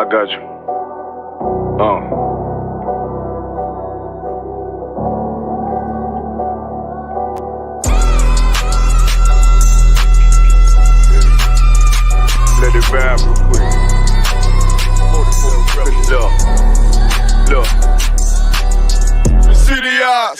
I got you. Let it vibe real quick. Look. The city eyes.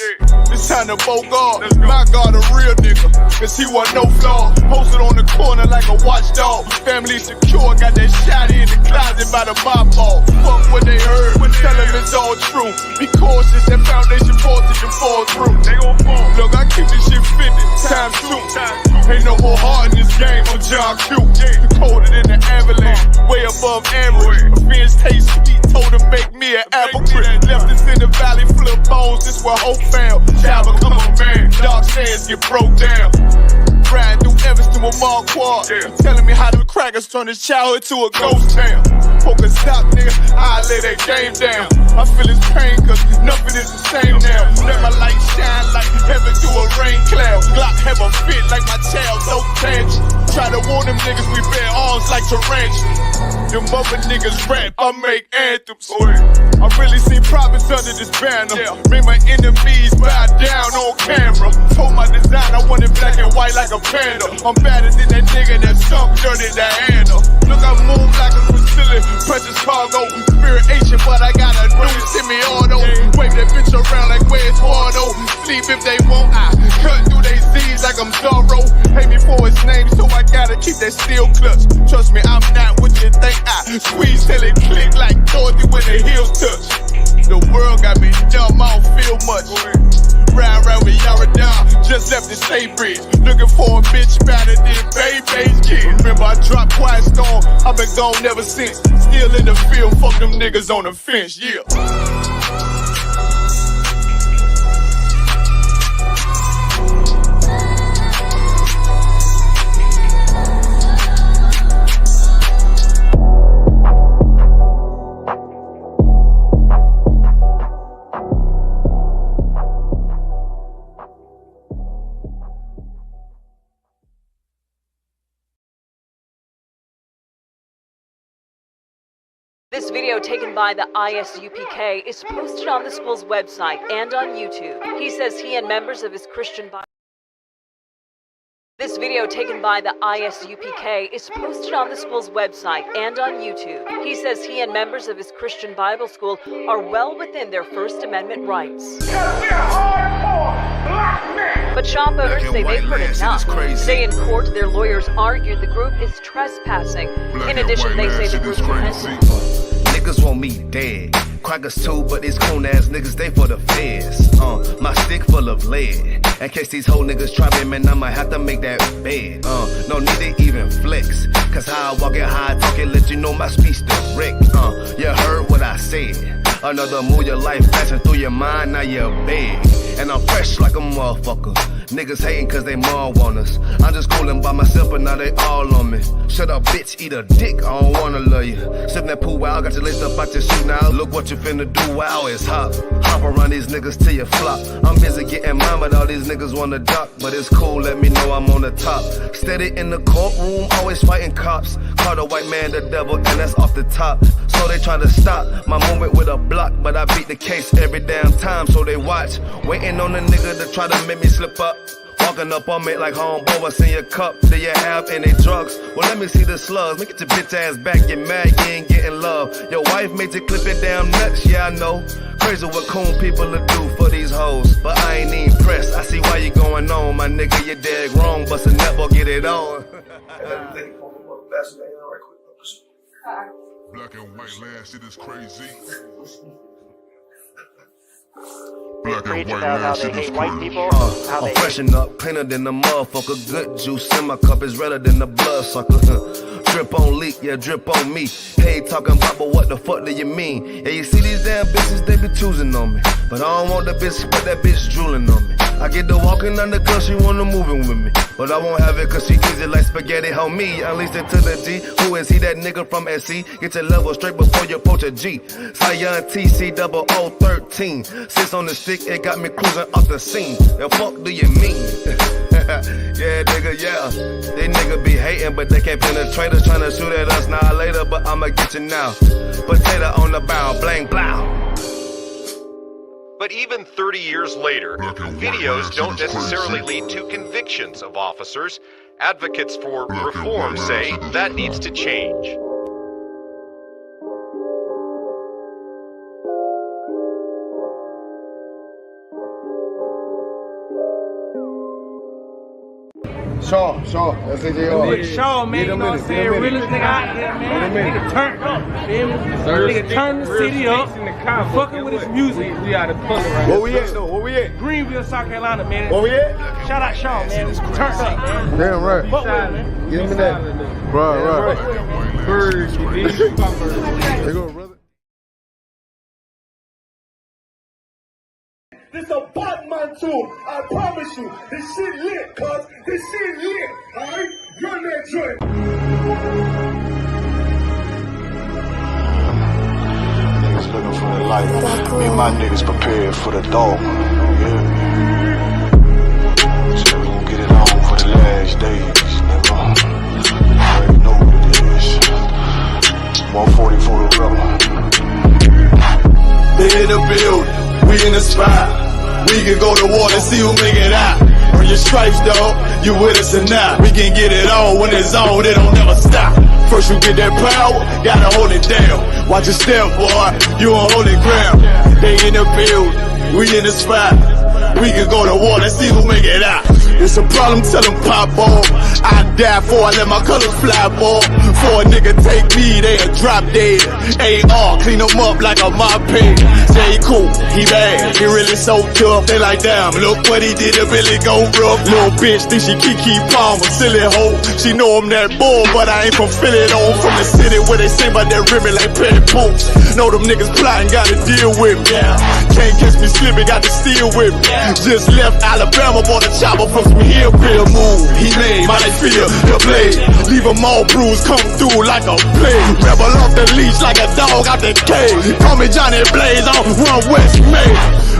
It's time to bogart. My God, a real nigga. Cause he wasn't no flaw. Posted on the corner like a watchdog. Family secure. Got that shot in the closet by the mob ball. Fuck what they heard. Tell them it's all true. Be cautious. That foundation voltage and fall through. They gon' fall. Look, I keep this shit 50 times 2. Ain't no more heart in this game. I'm John Q. Colder than the avalanche. Way above average. Revenge taste sweet. Told him make me an apple crisp. Left us in the valley full of bones. This where hope found. Child become a man. Dark sands get broke down. Riding through Evanston with Mark Quad. Telling me how them crackers turn his childhood to a ghost town. Poker stop, nigga. I lay that game down. I feel his pain cause nothing is the same now. Let my light shine like heaven through a rain cloud. Glock have a fit like my child, no tangent. Try to warn them niggas we bear arms like tarantulas. Them other niggas rap, I make anthems. I really seen prophets under this banner. Made my enemies bow down on camera. Told my design I wanted black and white like a panda. I'm better than that nigga that sunk dirty Diana. Look, I move like a Brazilian, precious cargo. Spirit ancient, but I got a new semi-auto. Wave that bitch around like Westwood. Sleep if they won't, I cut through they Z's like I'm Zorro. Hate me for his name, so I gotta keep that steel clutch. Trust me, I'm not what you think. I squeeze till it click like Dorothy when the heels touch. The world got me dumb, I don't feel much. Ride around with Yaradon, just left the state bridge. Looking for a bitch better than Baby's kid. Remember I dropped Quiet Storm, I've been gone ever since. Still in the field, fuck them niggas on the fence, yeah. This video taken by the ISUPK is posted on the school's website and on YouTube. He says he and members of his Christian Bible... This video taken by the ISUPK is posted on the school's website and on YouTube. He says he and members of his Christian Bible school are well within their First Amendment rights. But shop owners say they've heard enough. Today in court, their lawyers argued the group is trespassing. In addition, they say the group Niggas want me dead. Crackers too, but these coon ass niggas, they for the feds. My stick full of lead. In case these whole niggas try me, man, I might have to make that bed. No need to even flex. Cause how I walk it, how I talk it, let you know my speech direct. You heard what I said. Another move, your life passing through your mind, now you're big. And I'm fresh like a motherfucker. Niggas hating cause they mom want us. I'm just coolin' by myself, but now they all on me. Shut up, bitch, eat a dick, I don't wanna love you. Sippin' that pool, wow, got you laced up out your shoe now. Look what you finna do, wow, it's hot. Hop around these niggas till you flop. I'm busy getting mine, but all these niggas wanna dock. But it's cool, let me know I'm on the top. Steady in the courtroom, always fighting cops. Call the white man the devil, and that's off the top. So they try to stop my movement with a block, but I beat the case every damn time, so they watch. Waiting on the nigga to try to make me slip up. Walking up on me like homeboy, what's in your cup? Do you have any drugs? Well, let me see the slugs. Make it your bitch ass back, get mad, you ain't getting love. Your wife made you clip it damn nuts, yeah, I know. Crazy what coon people will do for these hoes. But I ain't even pressed, I see why you going on. My nigga, you dead wrong, bust a netball, get it on. Black and white land, shit is crazy. Black and white land, shit is crazy. I'm freshen up, cleaner than the motherfucker. Good juice in my cup is redder than the blood sucker. Drip on leak, yeah, drip on me. Hey, talking about, but what the fuck do you mean? Yeah, you see these damn bitches, they be choosing on me. But I don't want the bitch, but that bitch drooling on me. I get to walking on the girl, she wanna moving with me. But I won't have it cause she easy like spaghetti, homie. Unleashed it to the G. Who is he, that nigga from SC? Get your level straight before you approach a G. Sion TC 0013. Sits on the stick, it got me cruising off the scene. The fuck do you mean? Yeah, that nigga, yeah. They nigga be hating, but they can't penetrate us. Tryna shoot at us now or later, but I'ma get you now. Potato on the bow, blank, blow. But even 30 years later, videos don't necessarily lead to convictions of officers. Advocates for reform say that needs to change. Shaw, that's AJR. Shaw, man, you know what I'm saying? Realest nigga out there, man. Nigga turned up, feel me? Nigga turned the city up, fucking with his music. We out of color right now. Where we at, though? Where we at? Greenville, South Carolina, man. Where we at? Shout out Shaw, man. Turned up, man. Damn right. Fuck with him, man. Get him in that. Right. Birds, you did. There go, brother. This a Batman tune, I promise you. This shit lit, cuz. This shit lit, alright? Run that joint. Niggas looking for the light. Me and my niggas prepared for the dog. Yeah. So we gon' get it on for the last days, nigga. You already know what it is. 140 for the rebel. They in the building, we in the spot. We can go to war and see who make it out. Earn your stripes, dog, you with us or not. We can get it on when it's on, it don't never stop. First you get that power, gotta hold it down. Watch your step, boy, you on holy ground. They in the building, we in the spot. We can go to war and see who make it out. It's a problem, tell them pop off. I die for I let my colors fly, boy. For a nigga take me, they a drop dead. AR, clean them up like a mop pig. Say he cool, he bad, he really so tough. They like, damn, look what he did, it really go rough. Little bitch think she Kiki Palmer, silly hoe. She know I'm that bull, but I ain't from Philly though. From the city where they sing about that ribbon like Pt.2. Know them niggas plotting, gotta deal with me. Can't catch me slipping, got to steal with me. Just left Alabama, bought a chopper from some hillbilly move. He made my feel the blade. Leave them all bruised, come through like a plague. Rebel off the leash like a dog out the cage. Call me Johnny Blaze on Run West May.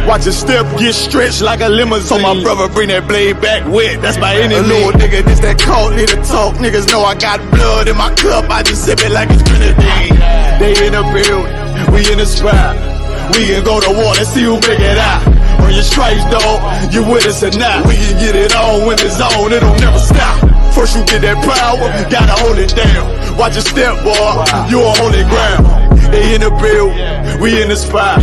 Watch your step get stretched like a limousine. So my brother bring that blade back wet. That's by any little nigga, this that cult need to talk. Niggas know I got blood in my cup. I just sip it like it's grenadine. They in the building, we in the spot. We can go to war and see who make it out. Earn your stripes, dog, you with us or not. We can get it on when it's on, it don't never stop. First you get that power, gotta hold it down. Watch your step, boy, you on holy ground. They in the building, we in the spot.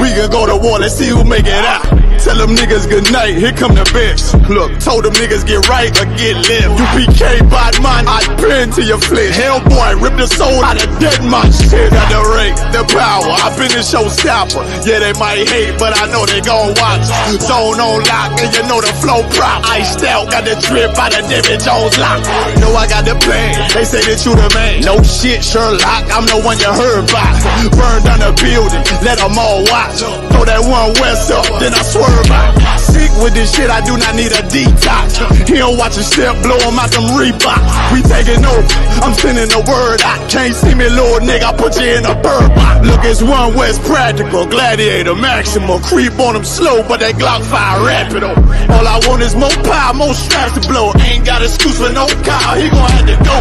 We can go to war, let's see who make it out. Tell them niggas good night, here come the best. Look, told them niggas get right or get left. UPK bought mine, I pin to your flesh. Hellboy, rip the soul out of dead man shit. Got the rate, the power, I been the showstopper. Yeah, they might hate, but I know they gon' watch. Zone on lock, and you know the flow prop. Iced out, got the drip out of David Jones lock. Know I got the plan, they say that you the man. No shit, Sherlock, I'm the one you heard by. Burn down the building, let them all watch. Throw that one west up, then I swerve out. Sick with this shit, I do not need a detox. He don't watch a step, blow him out them Reeboks. We taking over, I'm sending the word out. Can't see me, little nigga, I put you in a bird box. Look, it's One West Practical, Gladiator, Maximum. Creep on them slow, but they Glock fire rapid. All I want is more power, more straps to blow. Ain't got excuse for no car, he gon' have to go.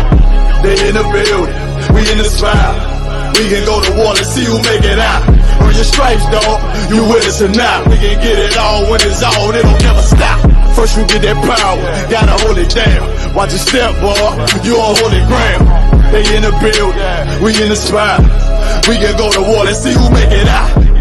They in the building, we in the spot. We can go to war and see who make it out. Earn your stripes, dog, you with us or not. We can get it on when it's on, it don't never stop. First you get that power, gotta hold it down. Watch your step, boy, you on holy ground. They in the building, we in the spot. We can go to war and see who make it out.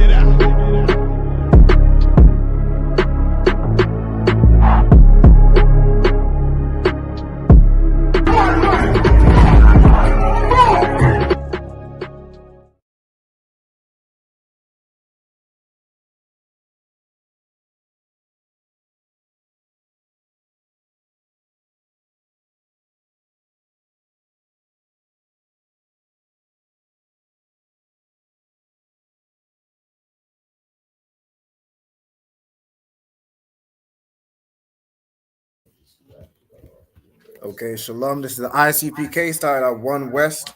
Okay, shalom. This is the ISUPK started at 1 West,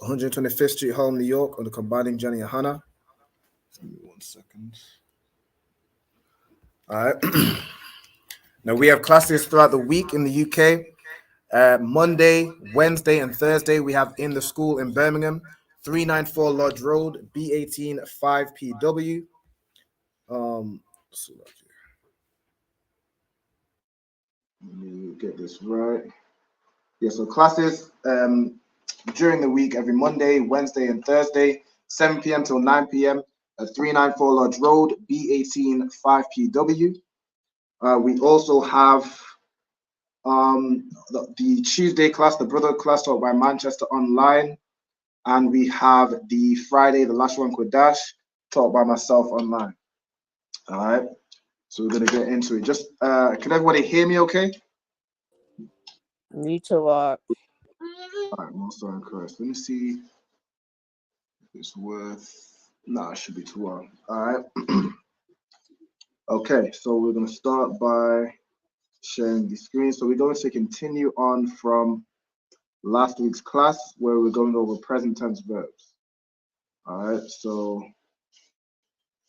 125th Street, Harlem, New York, on the combining Johnny and Hannah. Give me 1 second. All right. Now we have classes throughout the week in the UK. Monday, Wednesday, and Thursday we have in the school in Birmingham, 394 Lodge Road, B18 5PW. So let me get this right. Yeah, so classes during the week every Monday, Wednesday, and Thursday, 7 p.m. till 9 p.m. at 394 Lodge Road, B18 5PW. We also have the Tuesday class, the brother class taught by Manchester Online, and we have the Friday, the Lashawan Qadash, taught by myself online. All right, so we're gonna get into it. Just can everybody hear me? Okay. Me too. All right, most are correct. Let me see if it's worth. Nah, it should be too long. All right. Okay, so we're gonna start by sharing the screen. So we're going to continue on from last week's class where we're going over present tense verbs. All right, so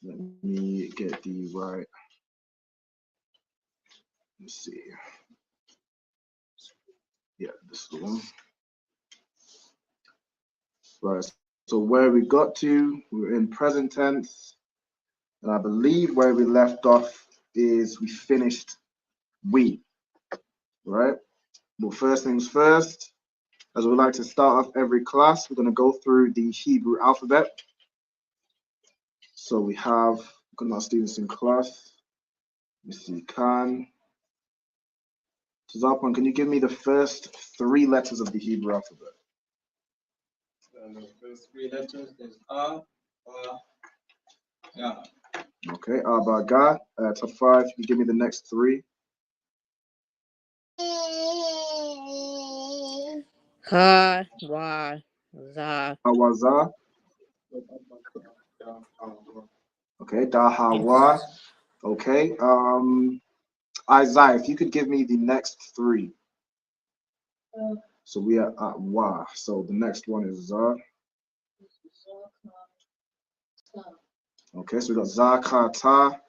let me get the right. Let's see. Yeah, this is the one. Right. So where we got to, we're in present tense, and I believe where we left off is we finished we. Right. Well, first things first. As we like to start off every class, we're going to go through the Hebrew alphabet. So we have Gunnar Stevenson class. Let's see, Khan. Zarpan, can you give me the first 3 letters of the Hebrew alphabet? The first 3 letters is A, Ba, Ga. Okay, Ba, Ga. Top 5, can you give me the next 3? Ha, Wa, Za. Awaza. Okay, Dahawa. Okay, Isaiah, if you could give me the next 3. So we are at Wa. So the next one is Za. Okay, so we got Zakata.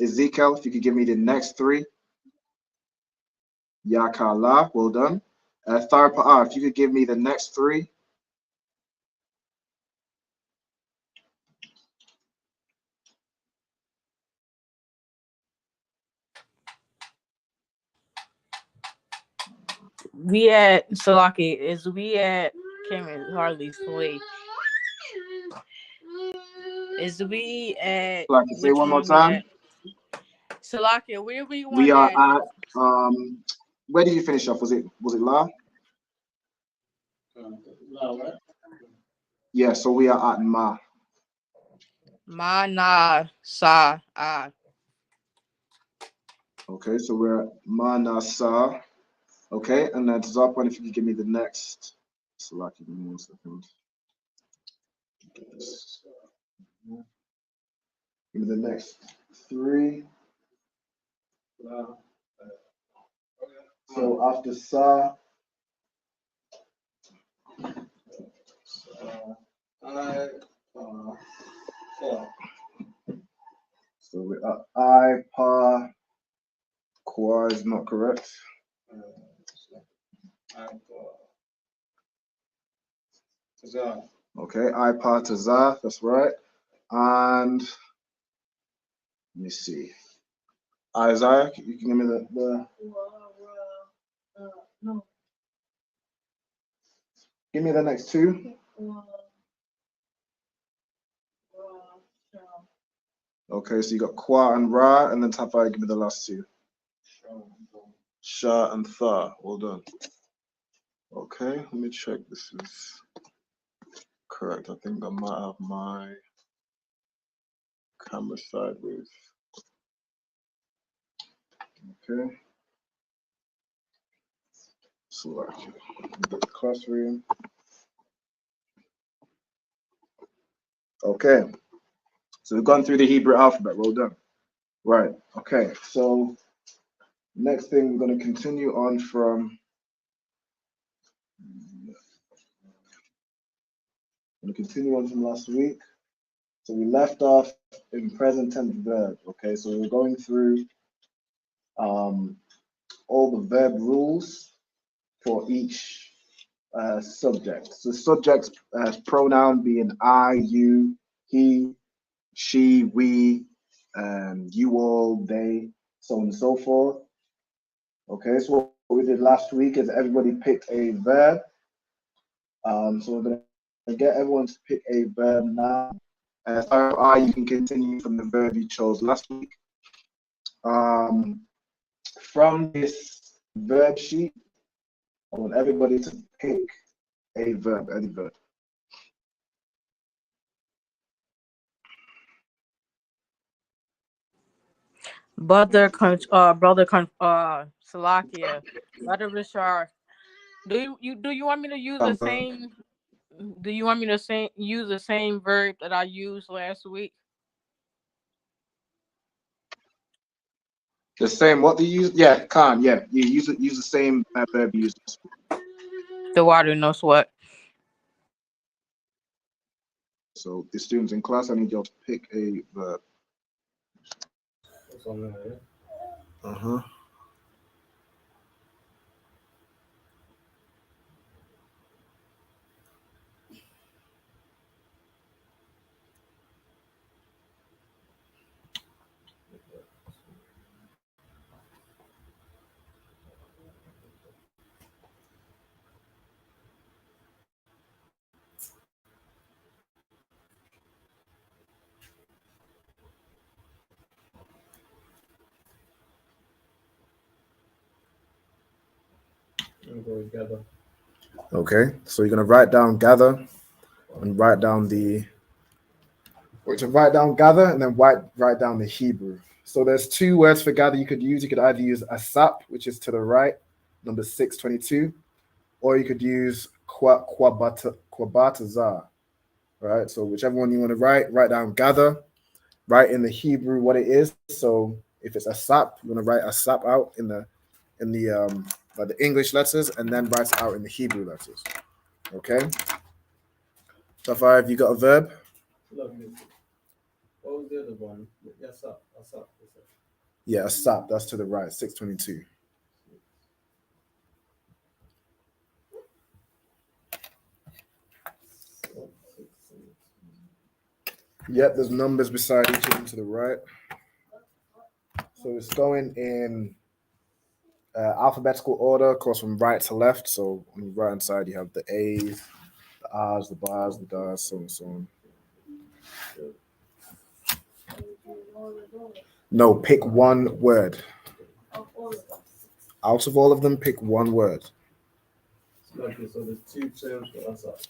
Ezekiel, if you could give me the next 3. Yakala, well done. Tharpa, if you could give me the next 3. We at Salaki. Is we at Cameron hardly sleep. Is we at Like to say which one more one we time. at? Salaki, where we We want are at? where did you finish off? Was it La? Yeah, so we are at Ma. Ma, Na, Sa, Ah. Okay, so we're at Ma, Na, Sa. Okay, and then Zarpan, if you could give me the next. So like, give me 1 second. Give me the next 3. So after Sa. So we're at I, Pa, Kwa is not correct. Okay, I, Pa, Tazah, that's right. And let me see. Isaiah, you can give me the no. Give me the next 2. Okay, so you got Kwa and Ra, and then Tafa, give me the last 2. Sha and Tha, well done. Okay, let me check this is correct. I think I might have my camera sideways. Okay. Select the classroom. Okay. So we've gone through the Hebrew alphabet. Well done. Right. Okay. So next thing we're going to continue on from. Last week. So we left off in present tense verb. Okay. So we're going through all the verb rules for each subject. So subjects pronoun being I, you, he, she, we, you all, they, so on and so forth. Okay, so what we did last week is everybody picked a verb. So we're going to get everyone to pick a verb now. You can continue from the verb you chose last week. From this verb sheet, I want everybody to pick a verb, any verb. Brother Salakia, Brother Richard. Do you want me to use the same? Do you want me to use the same verb that I used last week? The same. What do you use? Yeah, Khan. Yeah, you use the same verb you used. The water, no sweat. So the students in class, I need y'all to pick a verb. Okay, so you're gonna write down gather and write down gather and then write down the Hebrew. So there's two words for gather you could use. You could either use asap, which is to the right, number 622, or you could use kwabatazar. Right. So whichever one you want to write down gather, write in the Hebrew what it is. So if it's asap, you're gonna write asap out in the English letters and then write it out in the Hebrew letters. Okay. Tafar, have you got a verb? What was the other one? Asap. Yeah, asap. That's to the right, 622. Yep, there's numbers beside each of them to the right. So it's going in alphabetical order, of course, from right to left. So on the right hand side, you have the A's, the R's, the B's, the D's, so on and so on. No, pick one word. Out of all of them, pick one word. Okay, so there's two terms for asap.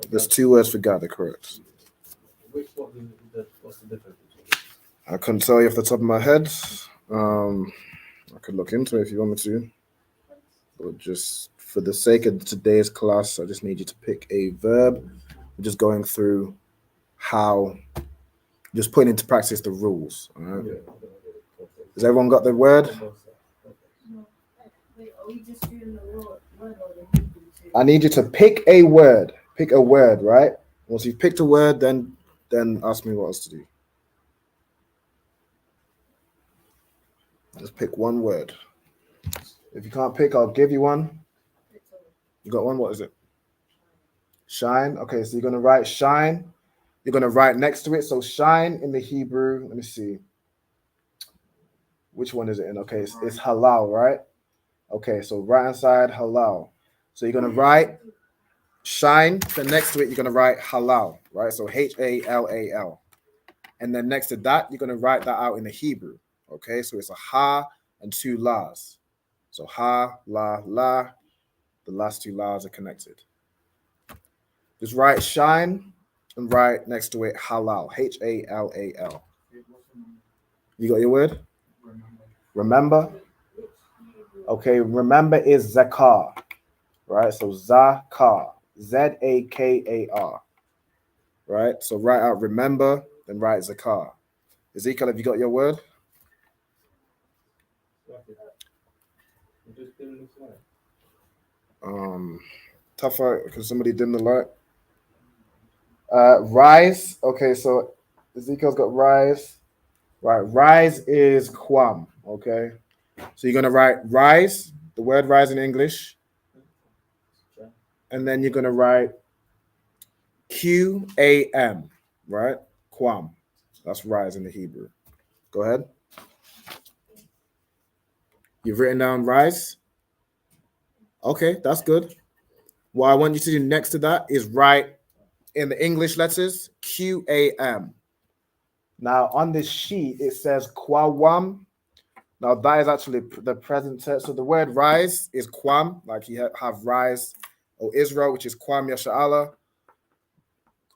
There's two words for gather, correct. Which one what's the difference? I couldn't tell you off the top of my head. I could look into it if you want me to. But just for the sake of today's class, I just need you to pick a verb. We're just going through how, just putting into practice the rules. All right? Has everyone got the word? I need you to pick a word. Pick a word, right? Once you've picked a word, then ask me what else to do. Just pick one word. If you can't pick, I'll give you one. You got one? What is it? Shine. Okay, so you're going to write shine. You're going to write next to it. So shine in the Hebrew. Let me see. Which one is it in? Okay, it's halal, right? Okay, so right hand side, halal. So you're going to write shine. Then next to it, you're going to write halal, right? So H-A-L-A-L. And then next to that, you're going to write that out in the Hebrew. Okay, so it's a ha and two las. So ha, la, la. The last two la's are connected. Just write shine and write next to it halal. H-A-L-A-L. You got your word? Remember? Okay, remember is zakar. Right? So zakar. Z-A-K-A-R. Right? So write out remember, then write zakar. Ezekiel, have you got your word? Tougher, because somebody dim the light. Rise. Okay, so Ezekiel's got rise. Right, rise is quam. Okay, So you're gonna write rise, the word rise in English, and then you're gonna write QAM, right? Quam. That's rise in the Hebrew. Go ahead. You've written down rise. Okay, that's good. What I want you to do next to that is write in the English letters QAM. Now on this sheet it says Quawam. Now that is actually the present tense. So the word rise is Quam, like you have rise, O Israel, which is Quam Yasha'Allah.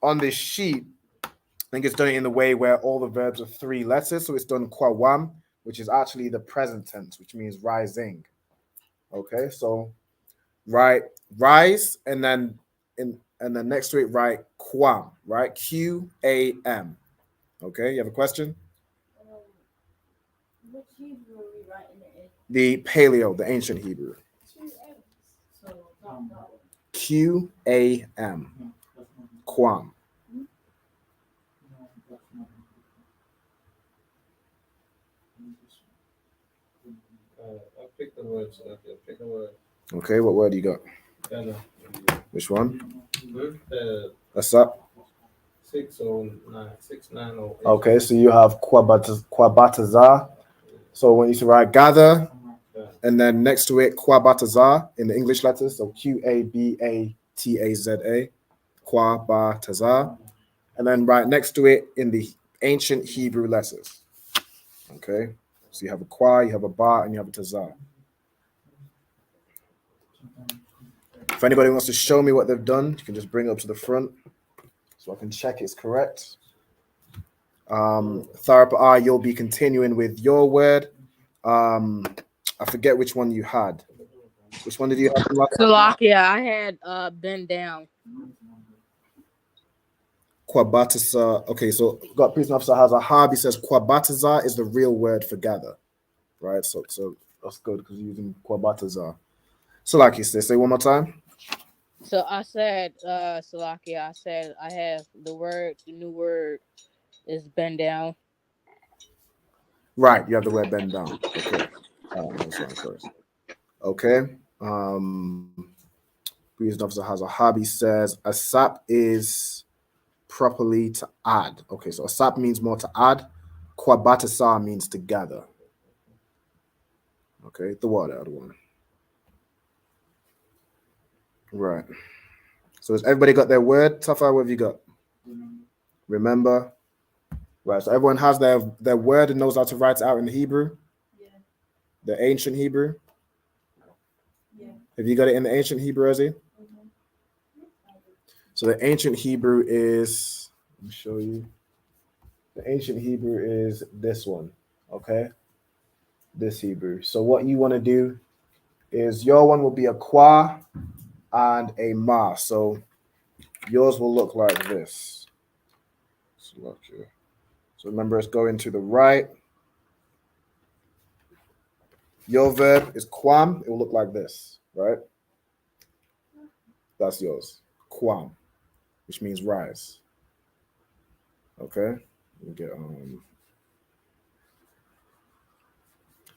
On this sheet, I think it's done in the way where all the verbs are 3 letters. So it's done Quawam, which is actually the present tense, which means rising. Okay, so write rise and then next to it write Quam, right? QAM. Okay, you have a question? Which Hebrew are we writing it in? The Paleo, the ancient Hebrew. 2 M's. So QAM. Quam. I'll pick the word. So pick a word. Okay, what word you got? Which one? What's up? 609, 690. Okay, so you have Quabatazar. So when you write gather, and then next to it Quabatazar in the English letters, so Quabataza, Quabatazar, and then right next to it in the ancient Hebrew letters. Okay, so you have a Qua, you have a Ba, and you have a Tazar. If anybody wants to show me what they've done, you can just bring it up to the front so I can check it's correct. Tharpa, you'll be continuing with your word. I forget which one you had. Which one did you have? Slovakia, I had bend down. Quabatasa. Okay, so got prison officer has a hab. He says Quabatazar is the real word for gather, right? So that's good because you're using Quabatazar. So like you say one more time. So I said, Slovakia, I said I have the new word is bend down. Right, you have the word bend down. Okay. First. Okay. Prison officer has a hobby says asap is properly to add. Okay, so asap means more to add. Quabatasa means to gather. Okay, the other one. Right. So has everybody got their word? Tafa, what have you got? Remember? Right, so everyone has their word and knows how to write it out in Hebrew? Yeah. The ancient Hebrew? Yeah. Have you got it in the ancient Hebrew, Ezzy? Mm-hmm. So the ancient Hebrew is, let me show you. The ancient Hebrew is this one, okay? This Hebrew. So what you want to do is your one will be a qua and a ma. So yours will look like this. So remember, it's going to the right. Your verb is quam. It will look like this, right? That's yours. Quam, which means rise. Okay? We get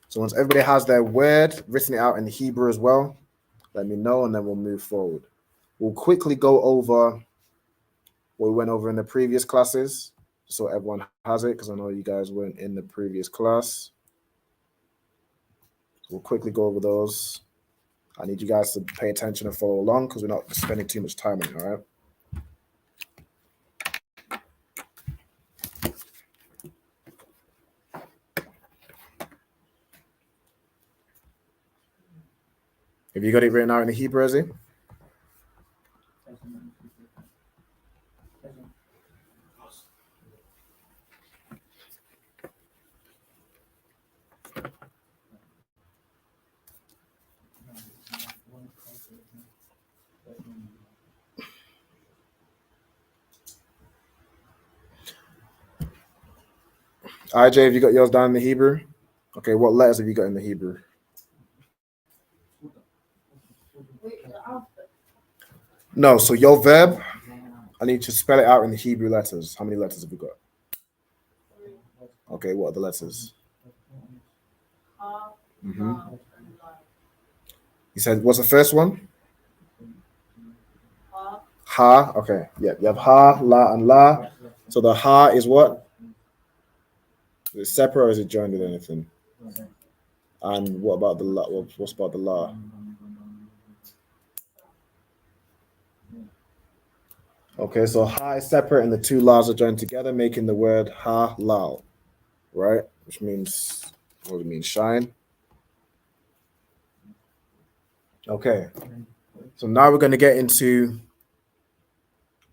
So once everybody has their word, written it out in Hebrew as well, let me know and then we'll move forward. We'll quickly go over what we went over in the previous classes so everyone has it because I know you guys weren't in the previous class. So we'll quickly go over those. I need you guys to pay attention and follow along because we're not spending too much time on it, all right? Have you got it written out in the Hebrew, Ezzy? IJ, have you got yours down in the Hebrew? Okay, what letters have you got in the Hebrew? No, so your verb, I need to spell it out in the Hebrew letters. How many letters have you got? Okay, what are the letters? You said what's the first one? Ha. Okay. Yeah. You have ha, la, and la. So the ha is what? Is it separate or is it joined with anything? And what about the la? What's about the la? Okay, so ha is separate and the two la's are joined together, making the word ha lal, right? Which means, what does it mean? Shine. Okay, so now we're going to get into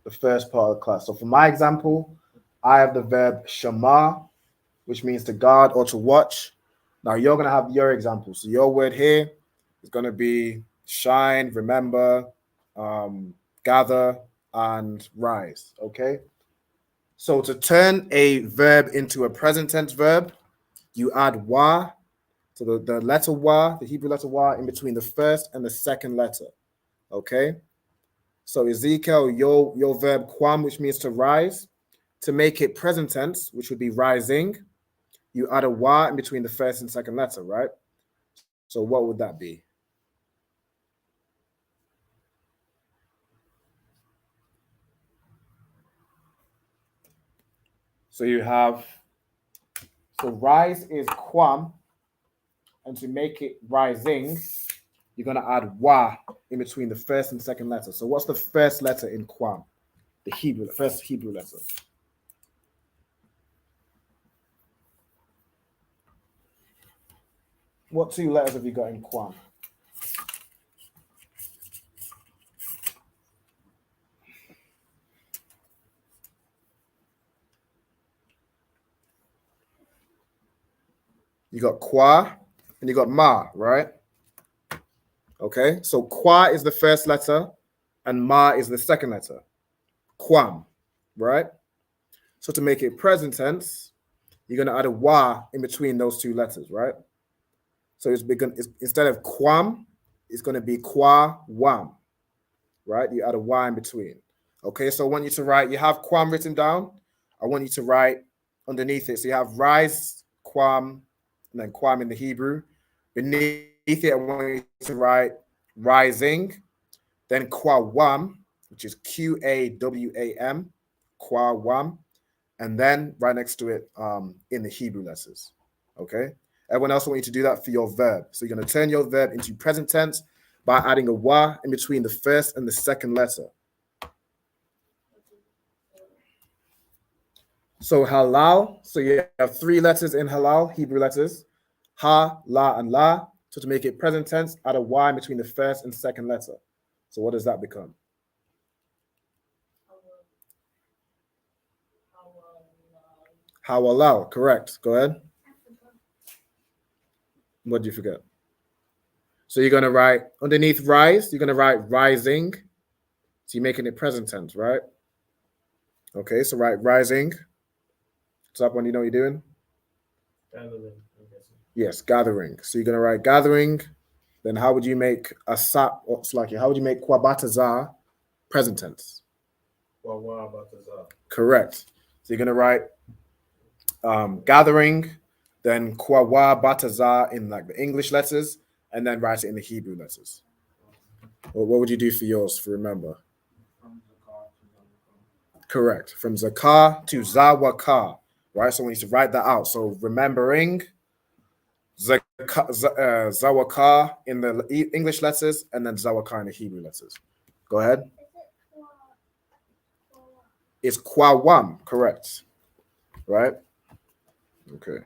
the first part of the class. So for my example, I have the verb shama, which means to guard or to watch. Now you're going to have your example. So your word here is going to be shine, remember, gather, and rise. Okay. So to turn a verb into a present tense verb, you add wa. So the letter wa, the Hebrew letter wa, in between the first and the second letter. Okay. So Ezekiel, your verb kwam, which means to rise, to make it present tense, which would be rising, you add a wa in between the first and second letter, right? So what would that be? So you have, so rise is kwam, and to make it rising, you're going to add wa in between the first and second letter. So what's the first letter in kwam? The first Hebrew letter. What two letters have you got in kwam? You got kwa and you got ma, right? Okay, so kwa is the first letter and ma is the second letter. Kwam, right? So to make it present tense, you're going to add a wa in between those two letters, right? So it's instead of kwam, it's going to be kwa wam, right? You add a wa in between. Okay, so I want you to write, you have kwam written down. I want you to write underneath it. So you have rise, kwam, and then kwam in the Hebrew. Beneath it, I want you to write rising, then kwawam, which is Qawam, kwawam, and then right next to it in the Hebrew letters. Okay. Everyone else, I want you to do that for your verb. So you're going to turn your verb into present tense by adding a wa in between the first and the second letter. So halal, so you have three letters in halal, Hebrew letters, ha, la, and la. So to make it present tense, add a y in between the first and second letter. So what does that become? Hawalal, correct. Go ahead. What did you forget? So you're going to write underneath rise, you're going to write rising. So you're making it present tense, right? Okay, so write rising. What's up when you know what you're doing? Gathering. Yes, gathering. So you're going to write gathering. Then how would you make a sap or slaki? How would you make kwabatazar present tense? Correct. So you're going to write gathering, then kwawa batazar in like the English letters, and then write it in the Hebrew letters. Well, what would you do for yours for remember? Correct. From zakah to zawakah, right? So we need to write that out. So remembering zawakah in the English letters, and then zawakah in the Hebrew letters. Go ahead. It's kwawam, correct. Right? Okay.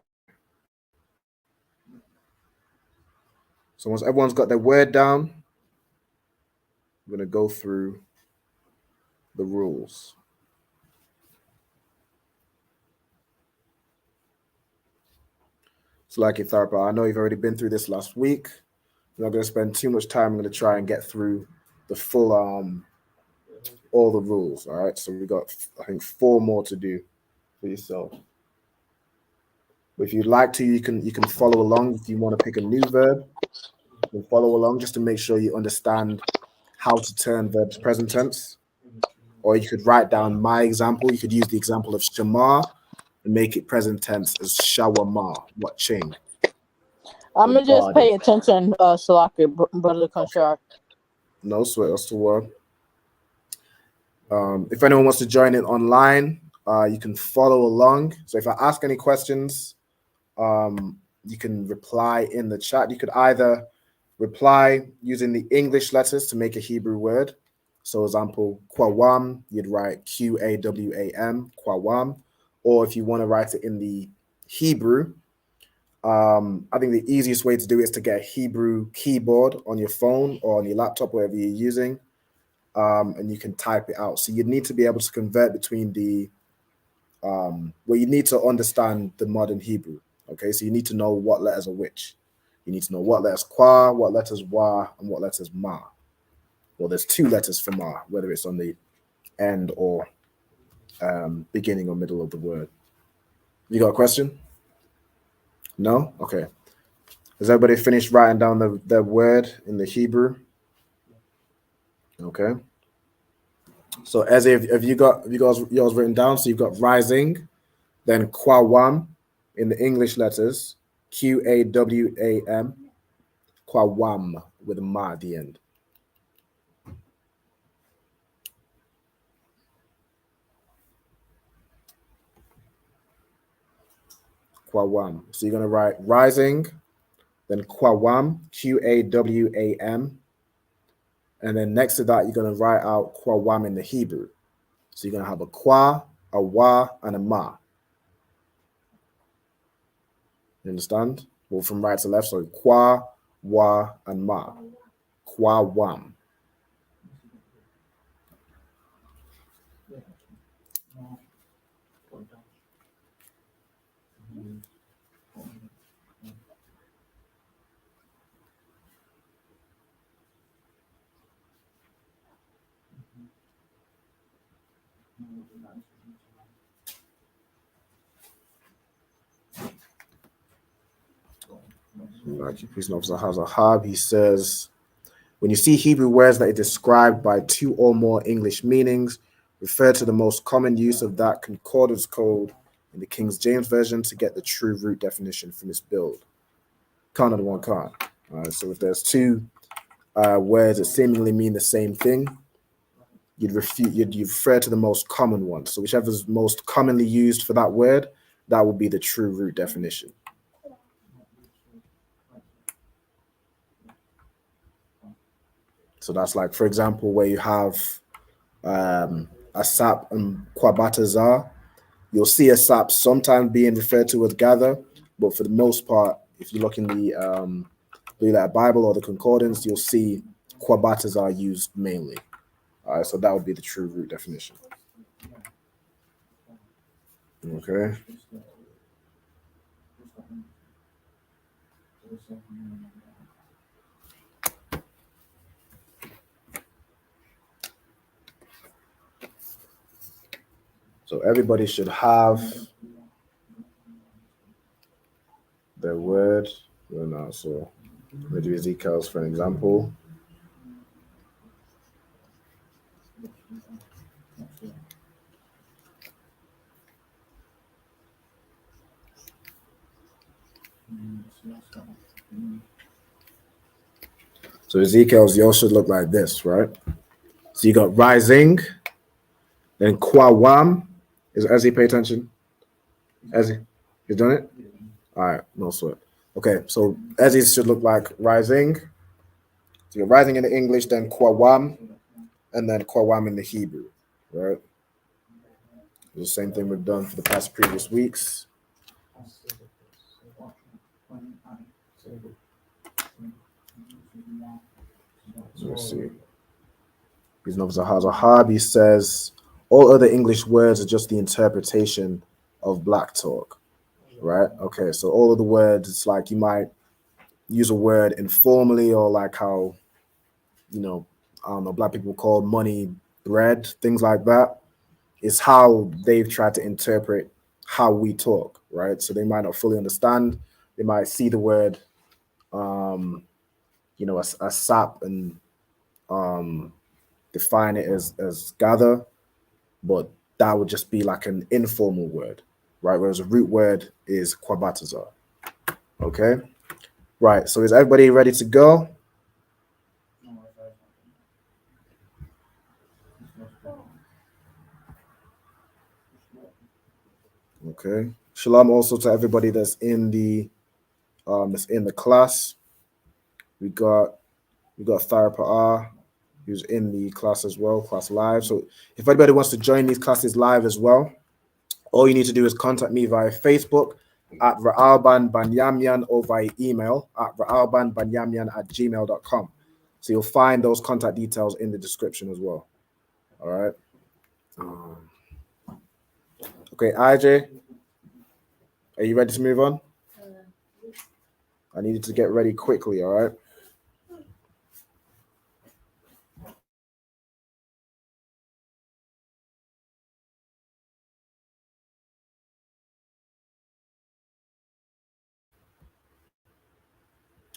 So once everyone's got their word down, I'm going to go through the rules. So like therapy, I know you've already been through this last week. I'm not going to spend too much time. I'm going to try and get through the full, all the rules. All right. So we got, I think, 4 more to do for yourself. But if you'd like to, you can follow along. If you want to pick a new verb, you can follow along just to make sure you understand how to turn verbs present tense. Or you could write down my example. You could use the example of shema and make it present tense as shawama, watching. I'm The gonna just body. pay attention, Salaki, brother Conchar. No sweat. That's the word. If anyone wants to join in online, you can follow along. So if I ask any questions, you can reply in the chat. You could either reply using the English letters to make a Hebrew word. So, example, Qawam, you'd write Qawam, Qawam. Or if you want to write it in the Hebrew, I think the easiest way to do it is to get a Hebrew keyboard on your phone or on your laptop, wherever you're using, and you can type it out. So you need to be able to convert between the, you need to understand the modern Hebrew. Okay, so you need to know what letters are which. You need to know what letters qua, what letters wa, and what letters ma. Well, there's two letters for ma, whether it's on the end or beginning or middle of the word. You got a question? No? Okay. Has everybody finished writing down the word in the Hebrew? Okay. So as if you guys yours written down, so you've got rising, then Qawam in the English letters, Qawam, Qawam with a ma at the end. Qawam. So you're gonna write rising, then Qawam, Qawam, and then next to that you're gonna write out Qawam in the Hebrew. So you're gonna have a Qua, a Wa, and a Ma. You understand? Well, from right to left, so Qua, Wa, and Ma. Qawam. Peace and officer has a hub. He says, when you see Hebrew words that are described by two or more English meanings, refer to the most common use of that concordance code in the King James Version to get the true root definition from this build. Can't and one can't. So if there's two words that seemingly mean the same thing, you'd refer to the most common one. So whichever is most commonly used for that word, that will be the true root definition. So that's like, for example, where you have Asap and Kwabatazar, you'll see Asap sometimes being referred to as gather, but for the most part, if you look in the Bible or the concordance, you'll see Kwabatazar used mainly. So that would be the true root definition. Okay. So everybody should have their word. Well, now, so we'll do Ezekiel's for an example. So Ezekiel's yours should look like this, right? So you got rising, then Qawam. Is Ezzy pay attention? Ezzy, you done it? All right, no sweat. Okay, so Ezzy should look like rising. So you're rising in the English, then Qawam, and then Qawam in the Hebrew, right? The same thing we've done for the past previous weeks. Let's see. He's known as a Zahab. He says, all other English words are just the interpretation of black talk, right? Okay, so all of the words, it's like you might use a word informally, or like how, I don't know, black people call money bread, things like that. It's how they've tried to interpret how we talk, right? So they might not fully understand. They might see the word, a sap and define it as gather, but that would just be like an informal word, right? Whereas a root word is kwabatazar. Okay. Right. So is everybody ready to go? Okay. Shalom also to everybody that's in the class. We got Tharapa who's in the class as well, class live. So if anybody wants to join these classes live as well, all you need to do is contact me via Facebook at Ra'alban Banyamyan or via email at ra'albanbanyamyan@gmail.com. So you'll find those contact details in the description as well. All right. Okay, IJ, are you ready to move on? I need you to get ready quickly, all right?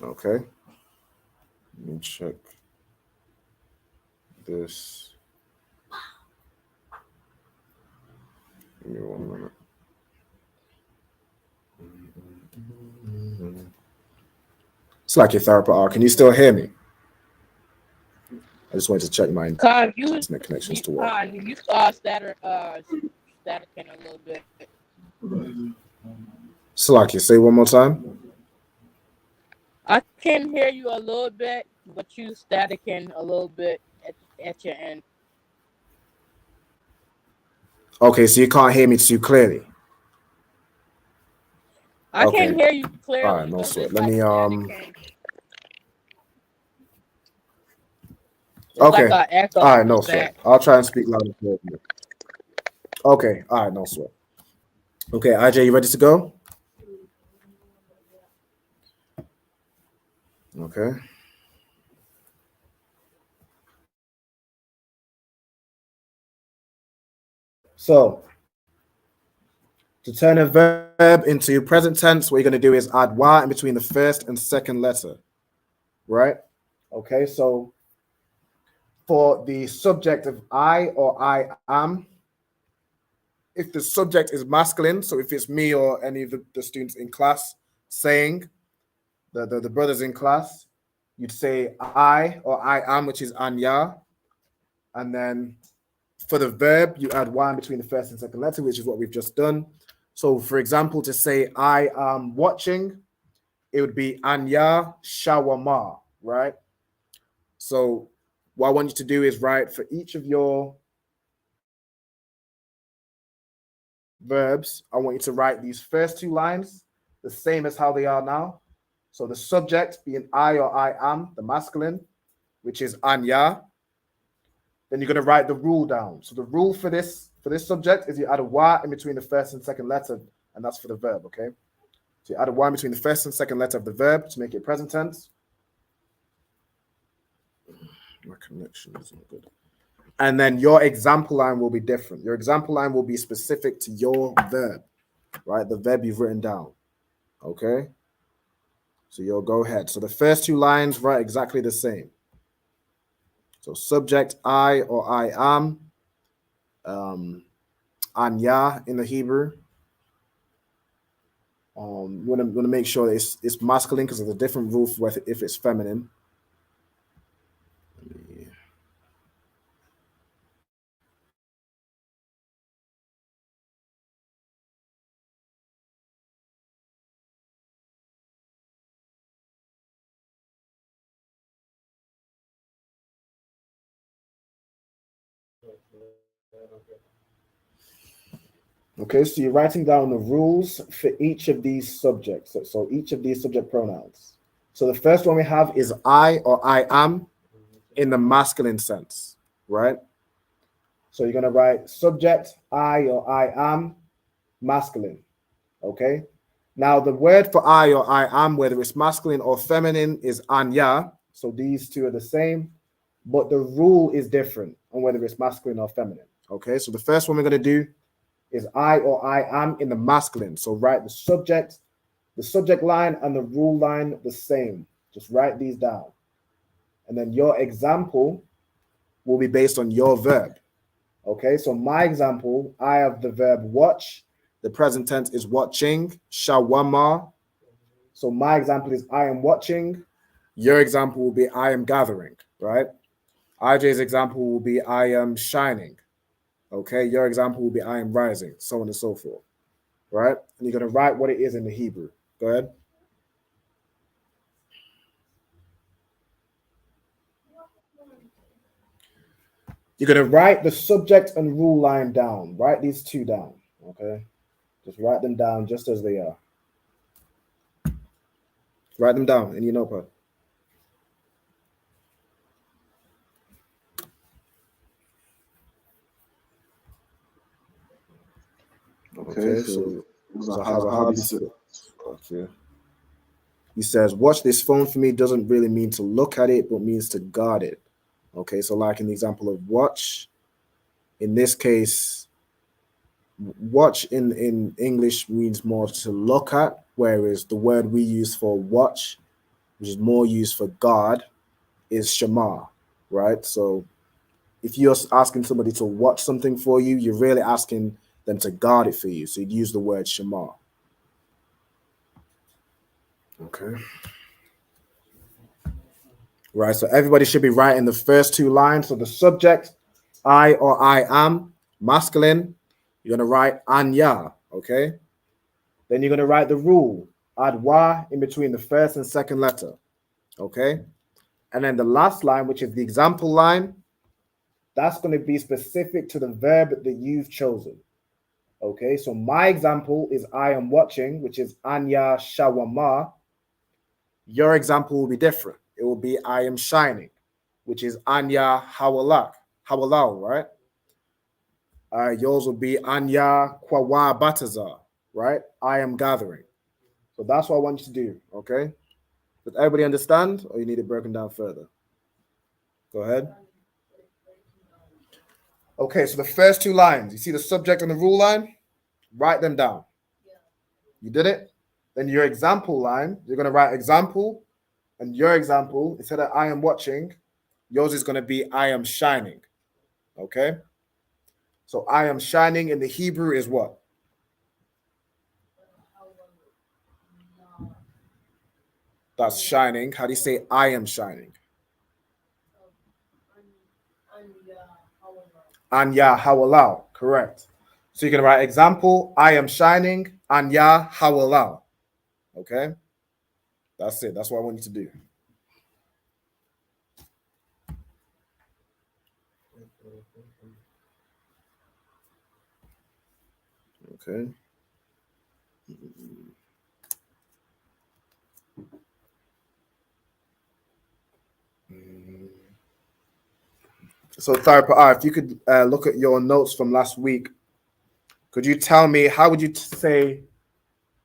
Okay. Let me check this. Give me 1 minute. It's like your therapist. Can you still hear me? I just wanted to check my internet connections to work. You staticking a little bit. Slacky, say one more time. I can hear you a little bit, but you staticking a little bit at your end. Okay, so you can't hear me too clearly. I can hear you clearly. All right, no sweat. Let me Okay. Like all right, no sweat. I'll try and speak louder. Okay. All right, no sweat. Okay, IJ, you ready to go? Okay. So, to turn a verb into present tense, what you're going to do is add wa in between the first and second letter, right? Okay, so for the subject of I or I am, if the subject is masculine, so if it's me or any of the students in class saying, the brothers in class, you'd say I or I am, which is anya. And then for the verb, you add wa in between the first and second letter, which is what we've just done. So, for example, to say I am watching, it would be anya shawama, right? So, what I want you to do is write for each of your verbs, I want you to write these first two lines the same as how they are now. So, the subject being I or I am, the masculine, which is anya. Then you're going to write the rule down. So, the rule for this subject is you add a wa in between the first and second letter, and that's for the verb, okay? So you add a wa in between the first and second letter of the verb to make it present tense. My connection isn't good. And then your example line will be different. Your example line will be specific to your verb, right? The verb you've written down, okay? So you'll go ahead. So the first two lines write exactly the same. So subject I or I am, anya in the Hebrew. You want to make sure that it's masculine because there's a different rule for if it's feminine. Okay, so you're writing down the rules for each of these subjects. So each of these subject pronouns. So the first one we have is I or I am in the masculine sense, right? So you're going to write subject I or I am masculine, okay? Now the word for I or I am, whether it's masculine or feminine, is anya. So these two are the same, but the rule is different on whether it's masculine or feminine, okay? So the first one we're going to do is I or I am in the masculine. So write the subject line and the rule line the same. Just write these down. And then your example will be based on your verb. Okay, so my example, I have the verb watch. The present tense is watching, shawama. So my example is I am watching. Your example will be I am gathering, right? RJ's example will be I am shining. Okay, your example will be I am rising, so on and so forth, right? And you're going to write what it is in the Hebrew. Go ahead. You're going to write the subject and rule line down. Write these two down, okay? Just write them down just as they are. Write them down in your notepad. Okay, so Zahabi said, okay. He says, watch this phone for me doesn't really mean to look at it, but means to guard it. Okay, so like in the example of watch, in this case, watch in English means more to look at, whereas the word we use for watch, which is more used for guard, is shema, right? So if you're asking somebody to watch something for you, you're really asking them to guard it for you. So you'd use the word shema. Okay. Right, so everybody should be writing the first two lines. So the subject, I or I am, masculine, you're going to write anya, okay? Then you're going to write the rule, add wa in between the first and second letter, okay? And then the last line, which is the example line, that's going to be specific to the verb that you've chosen, okay? So my example is I am watching, which is anya shawama. Your example will be different. It will be I am shining, which is anya hawalak, hawalal, right? Yours will be anya kwawa batazar, right? I am gathering. So that's what I want you to do, okay? Does everybody understand, or you need it broken down further? Go ahead. Okay, so the first two lines, you see the subject and the rule line? Write them down. You did it? Then your example line, you're going to write example, and your example, instead of I am watching, yours is going to be I am shining, okay? So I am shining in the Hebrew is what? That's shining. How do you say I am shining? Anya hawalal, correct. So you're going to write example, I am shining, anya hawalal. Okay? That's it. That's what I want you to do. Okay. So, Tharpa, if you could look at your notes from last week, could you tell me how would you say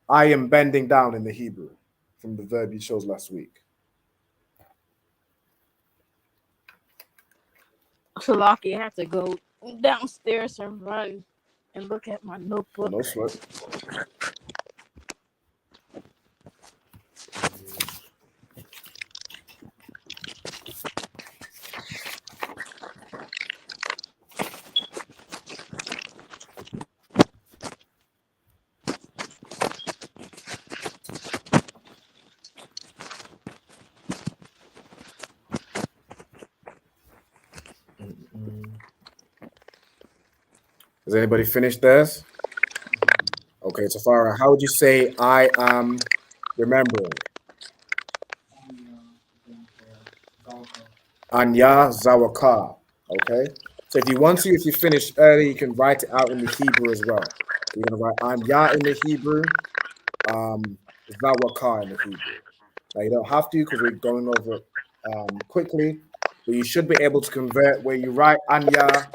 I am bending down in the Hebrew from the verb you chose last week? So lucky I have to go downstairs and run and look at my notebook. No sweat. Has anybody finished theirs? Okay, Tafara, how would you say I am remembering? Anya Zawaka. Okay. So if you want to, if you finish early, you can write it out in the Hebrew as well. So you're gonna write Anya in the Hebrew, Zawaka in the Hebrew. Now you don't have to because we're going over it quickly, but you should be able to convert where you write Anya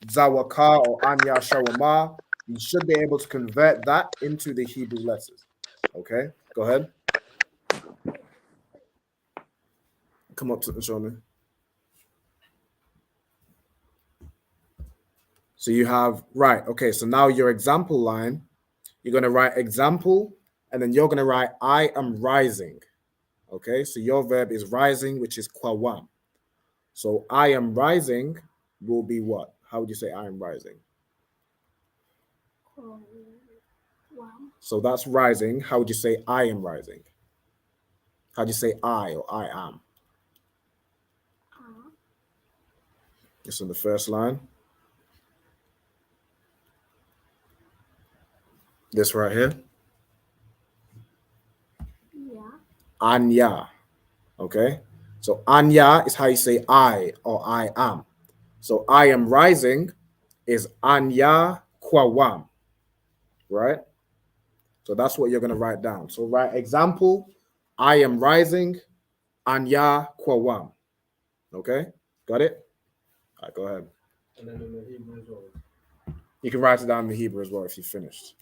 Zawaka or Anya Shawama. You should be able to convert that into the Hebrew letters. Okay, go ahead. Come up to show me. So you have, right, okay, so now your example line, you're going to write example, and then you're going to write I am rising. Okay, so your verb is rising, which is kwawam. So I am rising will be what? How would you say I am rising? So that's rising. How would you say I am rising? How do you say I or I am? It's in the first line. This right here. Anya. Okay. So Anya is how you say I or I am. So I am rising is Anya Kwawam. Right? So that's what you're going to write down. So write example, I am rising, Anya Kwawam. Okay? Got it? All right, go ahead. And then in the Hebrew as well. You can write it down in the Hebrew as well if you finished.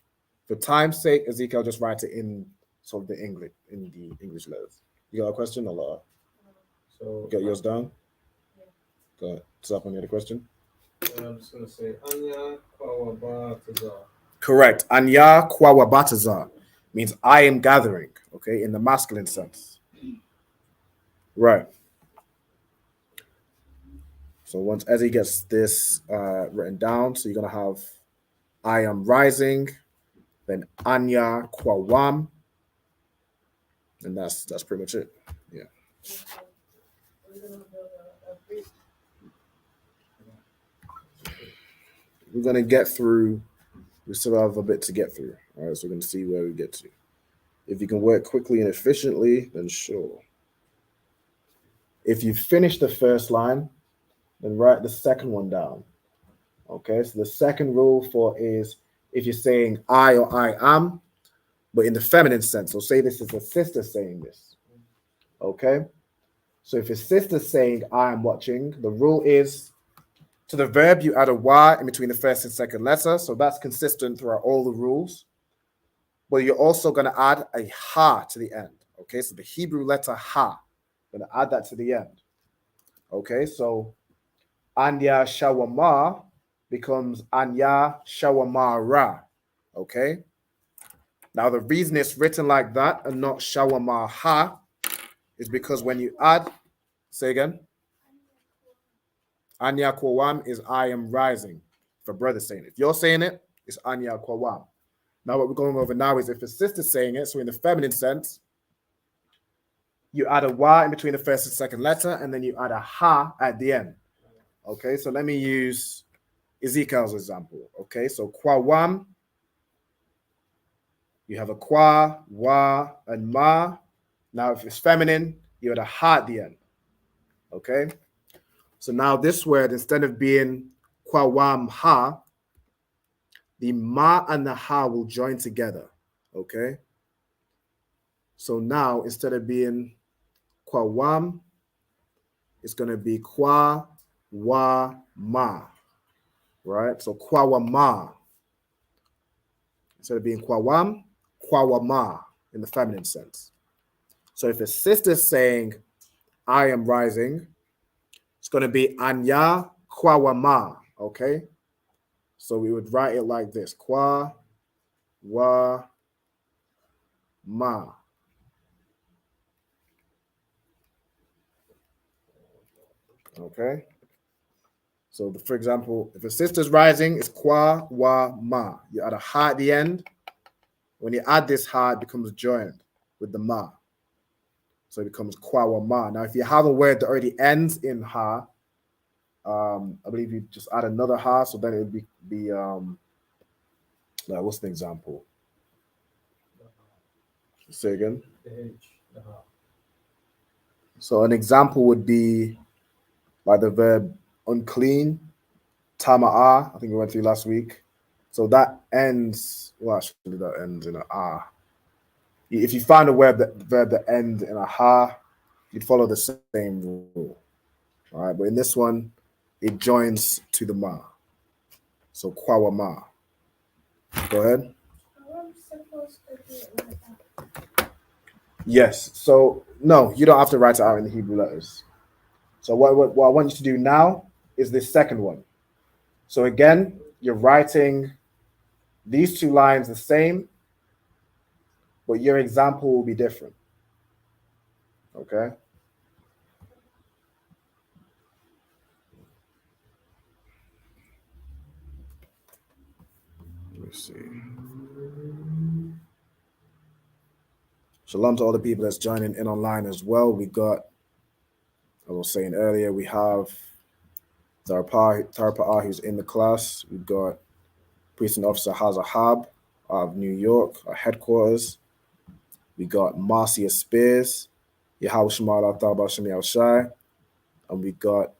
For time's sake, Ezekiel, just write it in sort of the English letters. You got a question or Laura? So Get yours down? Go ahead. Stop on the other question. I'm just gonna say Anya Kwawabataza. Correct. Anya Kwawabataza means I am gathering, okay, in the masculine sense. Right. So once Ezzy gets this written down, so you're gonna have I am rising, then Anya Kwawam, and that's pretty much it. Yeah. We're gonna get through. We still have a bit to get through. All right, so we're gonna see where we get to. If you can work quickly and efficiently, then sure. If you finish the first line, then write the second one down. Okay, so the second rule for is if you're saying I or I am, but in the feminine sense. So say this is a sister saying this. Okay, so if your sister's saying I am watching, the rule is to the verb you add a Y in between the first and second letter. So that's consistent throughout all the rules. But you're also going to add a ha to the end. Okay, so the Hebrew letter ha, going to add that to the end. Okay, so Anya Shawama becomes Anya Shawamara. Okay, now the reason it's written like that and not Shawama ha is because when you add, say again, Anya Kwawam is I am rising. If a brother's saying it, if you're saying it, it's Anya Kwawam. Now what we're going over now is if a sister's saying it, so in the feminine sense, you add a Y in between the first and second letter, and then you add a ha at the end. Okay, so let me use Ezekiel's example. Okay, so Kwawam, you have a Kwa, Wa, and Ma. Now if it's feminine, you add a ha at the end. Okay, so now this word, instead of being Kwawam ha, the ma and the ha will join together. Okay, so now instead of being Kwawam, it's going to be Kwa Wa Ma, right? So Kwa Wa Ma. Instead of being Kwawam, Kwa Wa Ma in the feminine sense. So if a sister's saying, I am rising, it's going to be Anya Kwa Wa Ma, okay? So we would write it like this, Kwa Wa Ma. Okay? So for example, if a sister's rising, it's Kwa Wa Ma. You add a ha at the end. When you add this ha, it becomes joined with the ma. So it becomes Kwa Wa Ma. Now, if you have a word that already ends in ha, I believe you just add another ha, so then it would be what's the example? Say again. The H, the ha. So an example would be like the verb unclean, tama'a. I think we went through last week. So that ends. Well, actually, that ends in a ah. If you find a verb that ends in a ha, you'd follow the same rule. All right, but in this one, it joins to the ma. So Kwawa Ma. Go ahead. I'm supposed to do it like that. Yes. So no, you don't have to write it out in the Hebrew letters. So what I want you to do now is this second one. So again, you're writing these two lines the same, but your example will be different. Okay. Let me see. Shalom to all the people that's joining in online as well. We got, as I was saying earlier, we have Tarpa who's in the class. We've got Precinct Officer Hazahab of New York, our headquarters. We got Marcia Spears, Yahweh Shemar Ataba Shemi Al Shai, and we got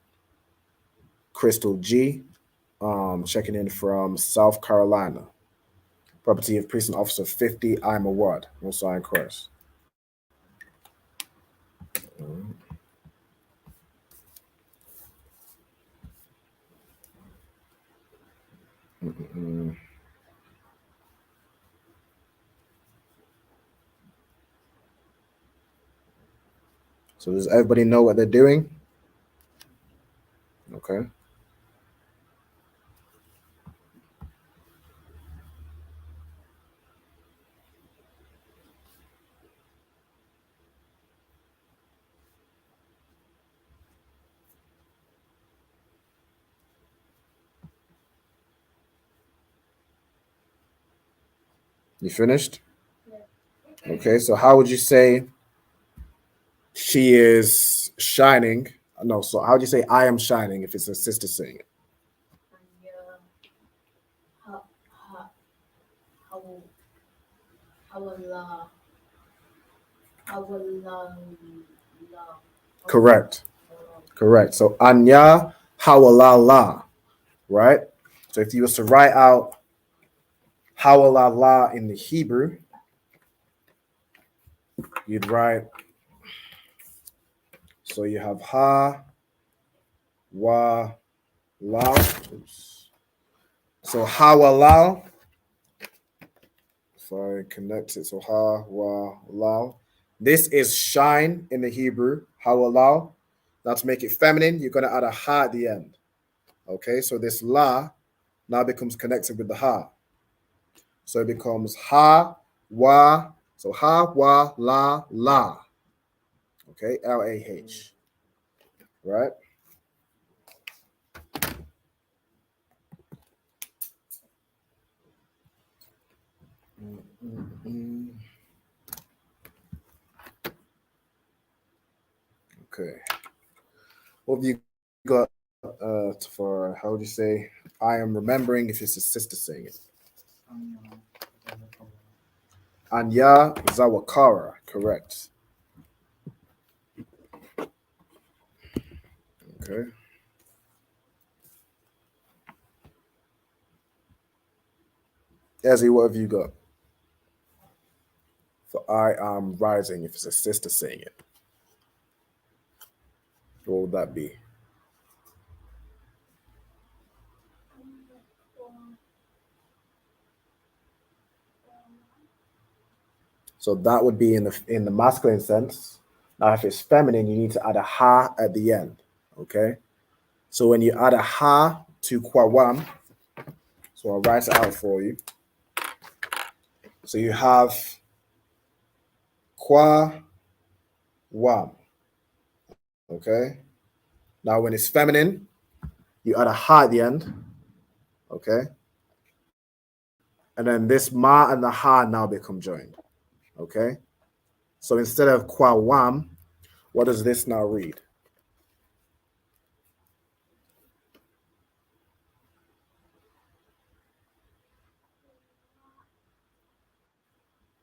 Crystal G, checking in from South Carolina. Property of Precinct Officer 50, I'm a ward. No sign cross. So does everybody know what they're doing? Okay. You finished? Yeah. Okay, so how would you say she is shining? No, so how would you say I am shining if it's a sister saying it? Correct. Correct. So Anya Hawalala, right? So if you was to write out Hawalala in the Hebrew, you'd write, so you have Ha, Wa, Lao. Oops. So Hawalal, if I connect it, so Ha, Wa, Lao. This is shine in the Hebrew, Hawalal. Now to make it feminine, you're going to add a Ha at the end. Okay, so this La now becomes connected with the Ha. So it becomes Ha, Wa, so Ha, Wa, La, La. Okay, L-A-H. Right? Okay. What have you got for, how would you say, I am remembering if it's a sister saying it? Anya Zawakara, correct. Okay. Ezzy, what have you got? For I am rising, if it's a sister saying it. What would that be? So that would be in the masculine sense. Now, if it's feminine, you need to add a ha at the end. Okay. So when you add a ha to kwawam, so I'll write it out for you. So you have kwawam. Okay. Now when it's feminine, you add a ha at the end. Okay. And then this ma and the ha now become joined. Okay. So instead of kwawam, what does this now read?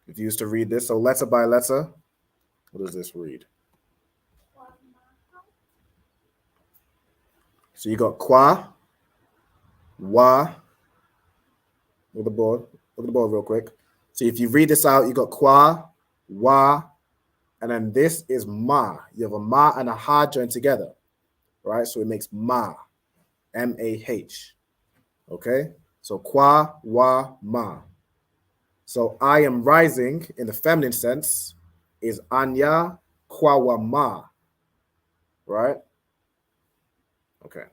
If you used to read this, so letter by letter, what does this read? So you got kwa, wa. Look at the board. Look at the board real quick. So if you read this out, you got kwa, wa, and then this is ma. You have a ma and a ha joined together, right? So it makes ma, M-A-H. Okay? So kwa, wa, ma. So I am rising in the feminine sense is anya, kwa, wa, ma. Right? Okay.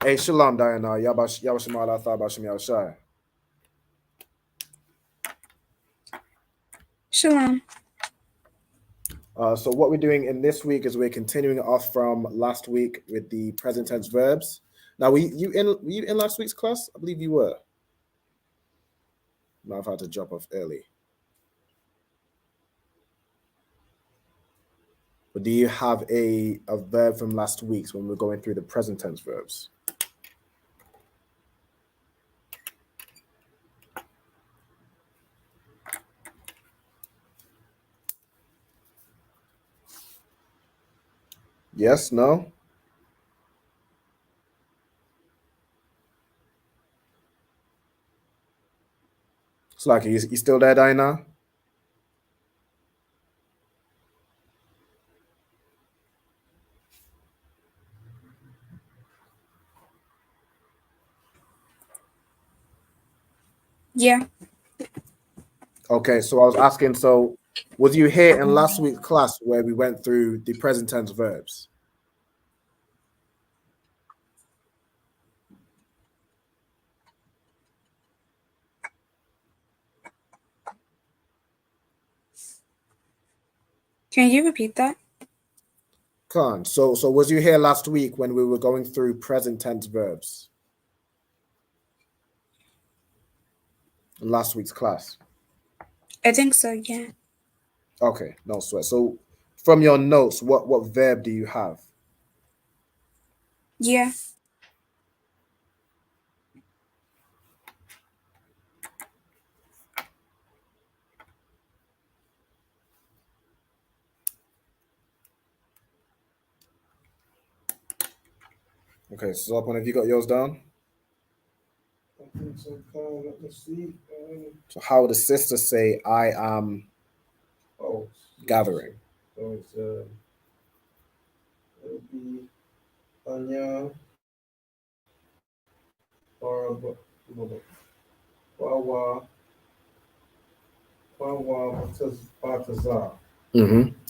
Hey, shalom, Diana. Yabashimala Thabashim Yashai. Shalom. So what we're doing in this week is we're continuing off from last week with the present tense verbs. Now, were you in last week's class? I believe you were. Now I've had to drop off early. But do you have a verb from last week's when we're going through the present tense verbs? Yes, no? It's like you still there, Diana? Yeah. Okay, so I was asking, so was you here in last week's class where we went through the present tense verbs? Can you repeat that? Con. So was you here last week when we were going through present tense verbs? In last week's class. I think so, yeah. Okay, no sweat. So from your notes, what verb do you have? Yeah. Okay, so Upon, have you got yours down? I think so. Let me see. So how would the sister say I am gathering? So it's it would be Anya Wawa Bataza.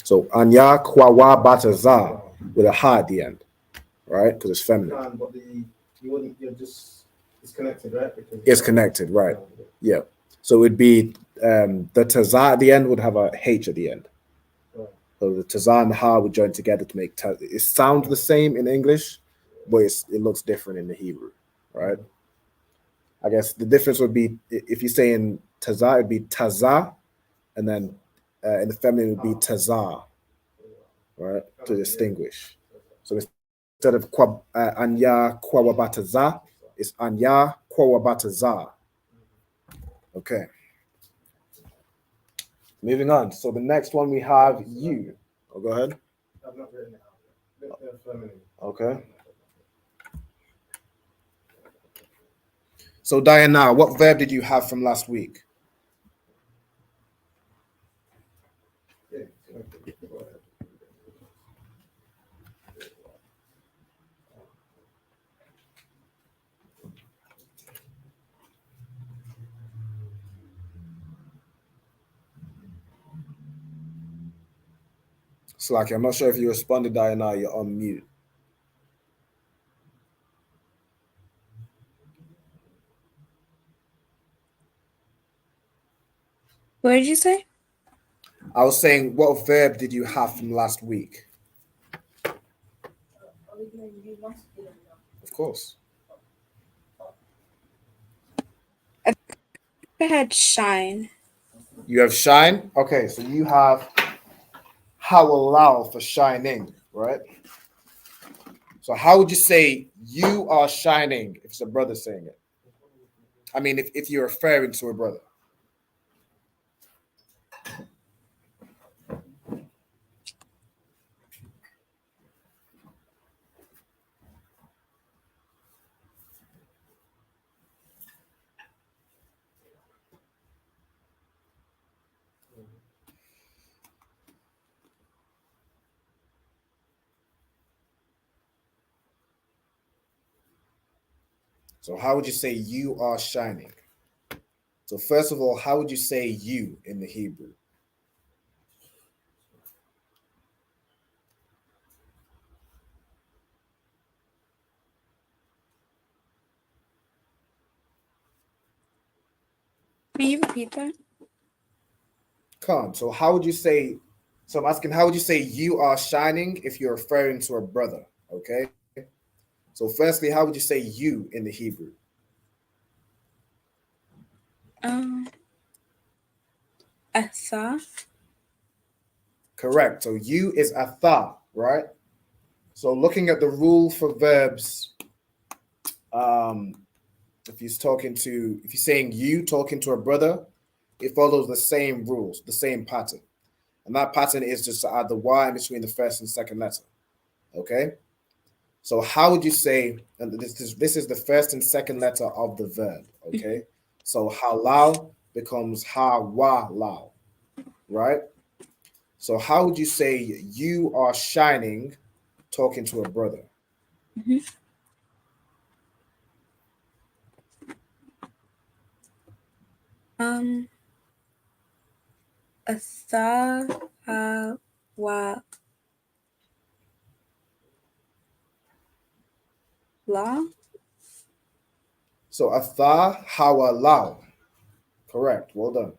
So Anya Kwawa Bataza with a ha at the end, right? Because it's feminine. But you're just it's connected, right? Because it's connected, right? Yeah. So it'd be the taza at the end would have a h at the end. Right. So the taza and the ha would join together to make it sounds the same in English, but it looks different in the Hebrew, right? I guess the difference would be if you say in taza, it'd be taza, and then in the feminine it would be taza, right? To distinguish. So instead of anya kwawabataza, it's anya kwawabataza. Okay. Moving on. So the next one we have you. Oh, go ahead. I've not written it out. Okay. So Diana, what verb did you have from last week? Slacky, I'm not sure if you responded, Diana. You're on mute. What did you say? I was saying, what verb did you have from last week? Of course. I had shine. You have shine? Okay, so you have hawalal for shining, right? So how would you say you are shining if it's a brother saying it? I mean, if you're referring to a brother. So how would you say you are shining? So first of all, how would you say you in the Hebrew? Can you repeat that? Come. So how would you say? So I'm asking, how would you say you are shining if you're referring to a brother? Okay. So firstly, how would you say you in the Hebrew? Asa. Correct. So you is atha, right? So looking at the rule for verbs, if you're saying you talking to a brother, it follows the same rules, the same pattern. And that pattern is just to add the Y in between the first and second letter. Okay? So how would you say, and this is the first and second letter of the verb, okay? So halal becomes hawalal, right? So how would you say you are shining talking to a brother? Asa wa la. So atha hawalal. Correct. Well done.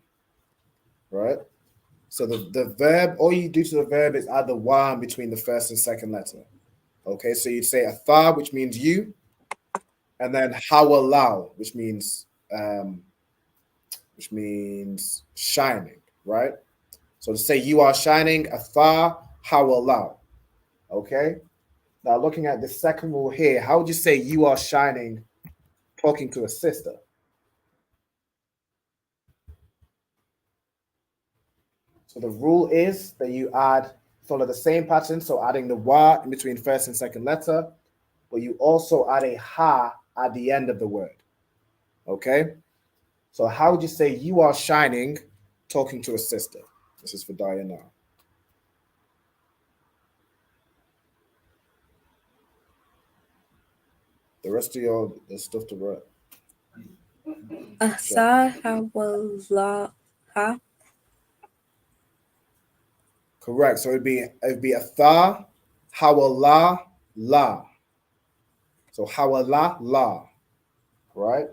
Right? So the verb, all you do to the verb is add the Y in between the first and second letter. Okay, so you'd say atha, which means you, and then hawalal, which means shining, right? So to say you are shining, atha hawalal. Okay. Now looking at the second rule here, how would you say you are shining talking to a sister? So the rule is that you follow the same pattern, so adding the wa in between first and second letter, but you also add a ha at the end of the word. Okay? So how would you say you are shining talking to a sister? This is for Diana. The rest of your stuff to write. Asa hawala ha. Correct. So it'd be a tha, hawala, la. So hawala, la. Right?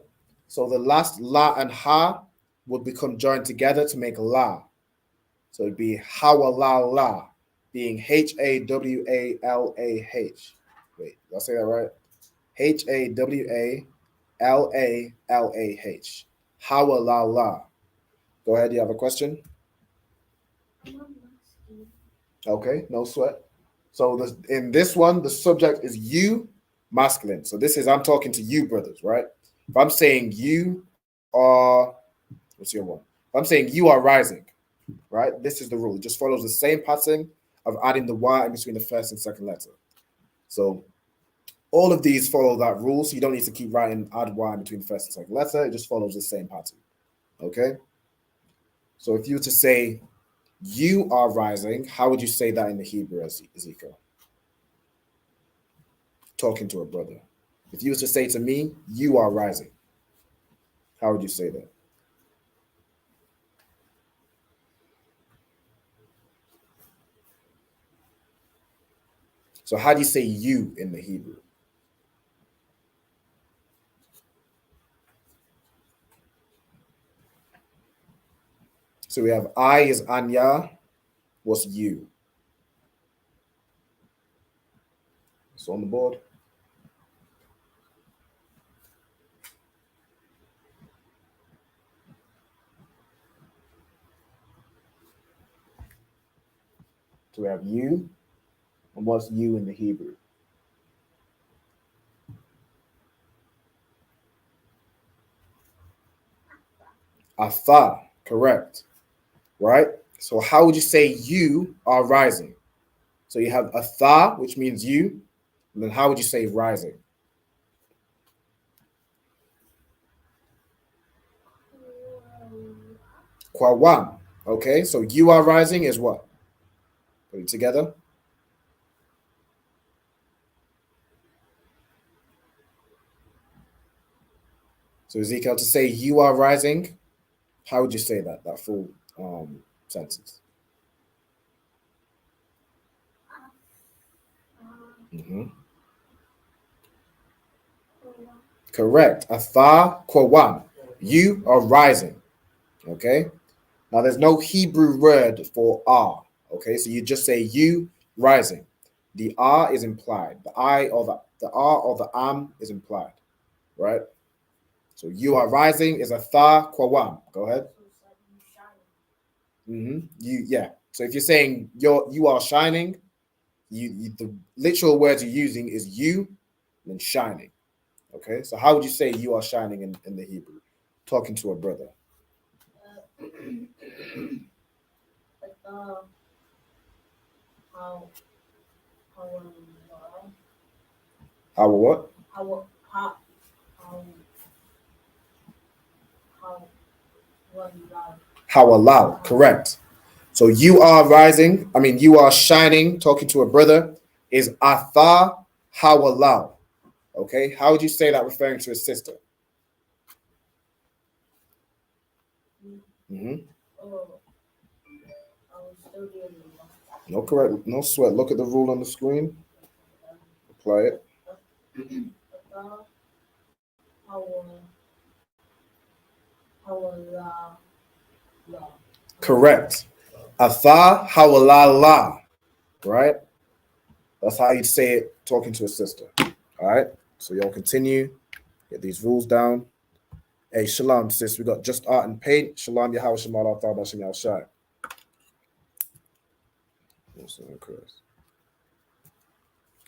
So the last la and ha would become joined together to make la. So it'd be hawala la, being Hawalah. Wait, did I say that right? Hawalah. Hawala la. Go ahead, you have a question? Okay, no sweat. So in this one, the subject is you, masculine. So this is, I'm talking to you, brothers, right? If I'm saying you are, what's your one? If I'm saying you are rising, right? This is the rule. It just follows the same pattern of adding the Y in between the first and second letter. So all of these follow that rule. So you don't need to keep writing add Y in between the first and second letter. It just follows the same pattern. Okay? So if you were to say you are rising, how would you say that in the Hebrew, Ezekiel? Talking to a brother. If you were to say to me, you are rising, how would you say that? So how do you say you in the Hebrew? So we have I is Anya. What's you? It's on the board. So we have you. And what's you in the Hebrew? Atha, correct. Right? So how would you say you are rising? So you have atha, which means you. And then how would you say rising? Kwawam. Okay, so you are rising is what? Put it together. So Ezekiel, to say you are rising, how would you say that full sentence? Mm-hmm. Correct. Atha kwawam. You are rising. Okay. Now there's no Hebrew word for are. Okay, so you just say you rising. The are is implied. The I or the are or the am is implied. Right? So you are rising is atha kwawam. Go ahead. Mm-hmm. You So if you're saying you are shining, you the literal words you're using is you and shining. Okay, so how would you say you are shining in the Hebrew? Talking to a brother. How what? How allow, correct. So you are rising, you are shining, talking to a brother, is atha hawallah. Okay, how would you say that referring to a sister? Mm-hmm. No, correct, no sweat. Look at the rule on the screen. Apply it. Correct. Atha hawallah. Right? That's how you'd say it talking to a sister. All right. So y'all continue. Get these rules down. Hey, shalom, sis. We got just art and paint. Shalom, Yahweh Shemal Al Bashim Yal Shai.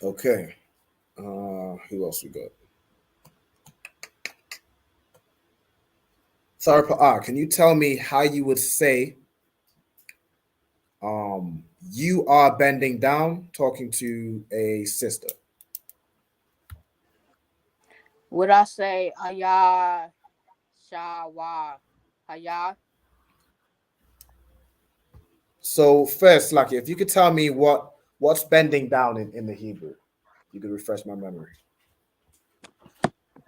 Okay. Who else we got? Sarah, can you tell me how you would say you are bending down talking to a sister? Would I say Aya Shawa Aya? So first, Lucky, if you could tell me what's bending down in the Hebrew, you could refresh my memory.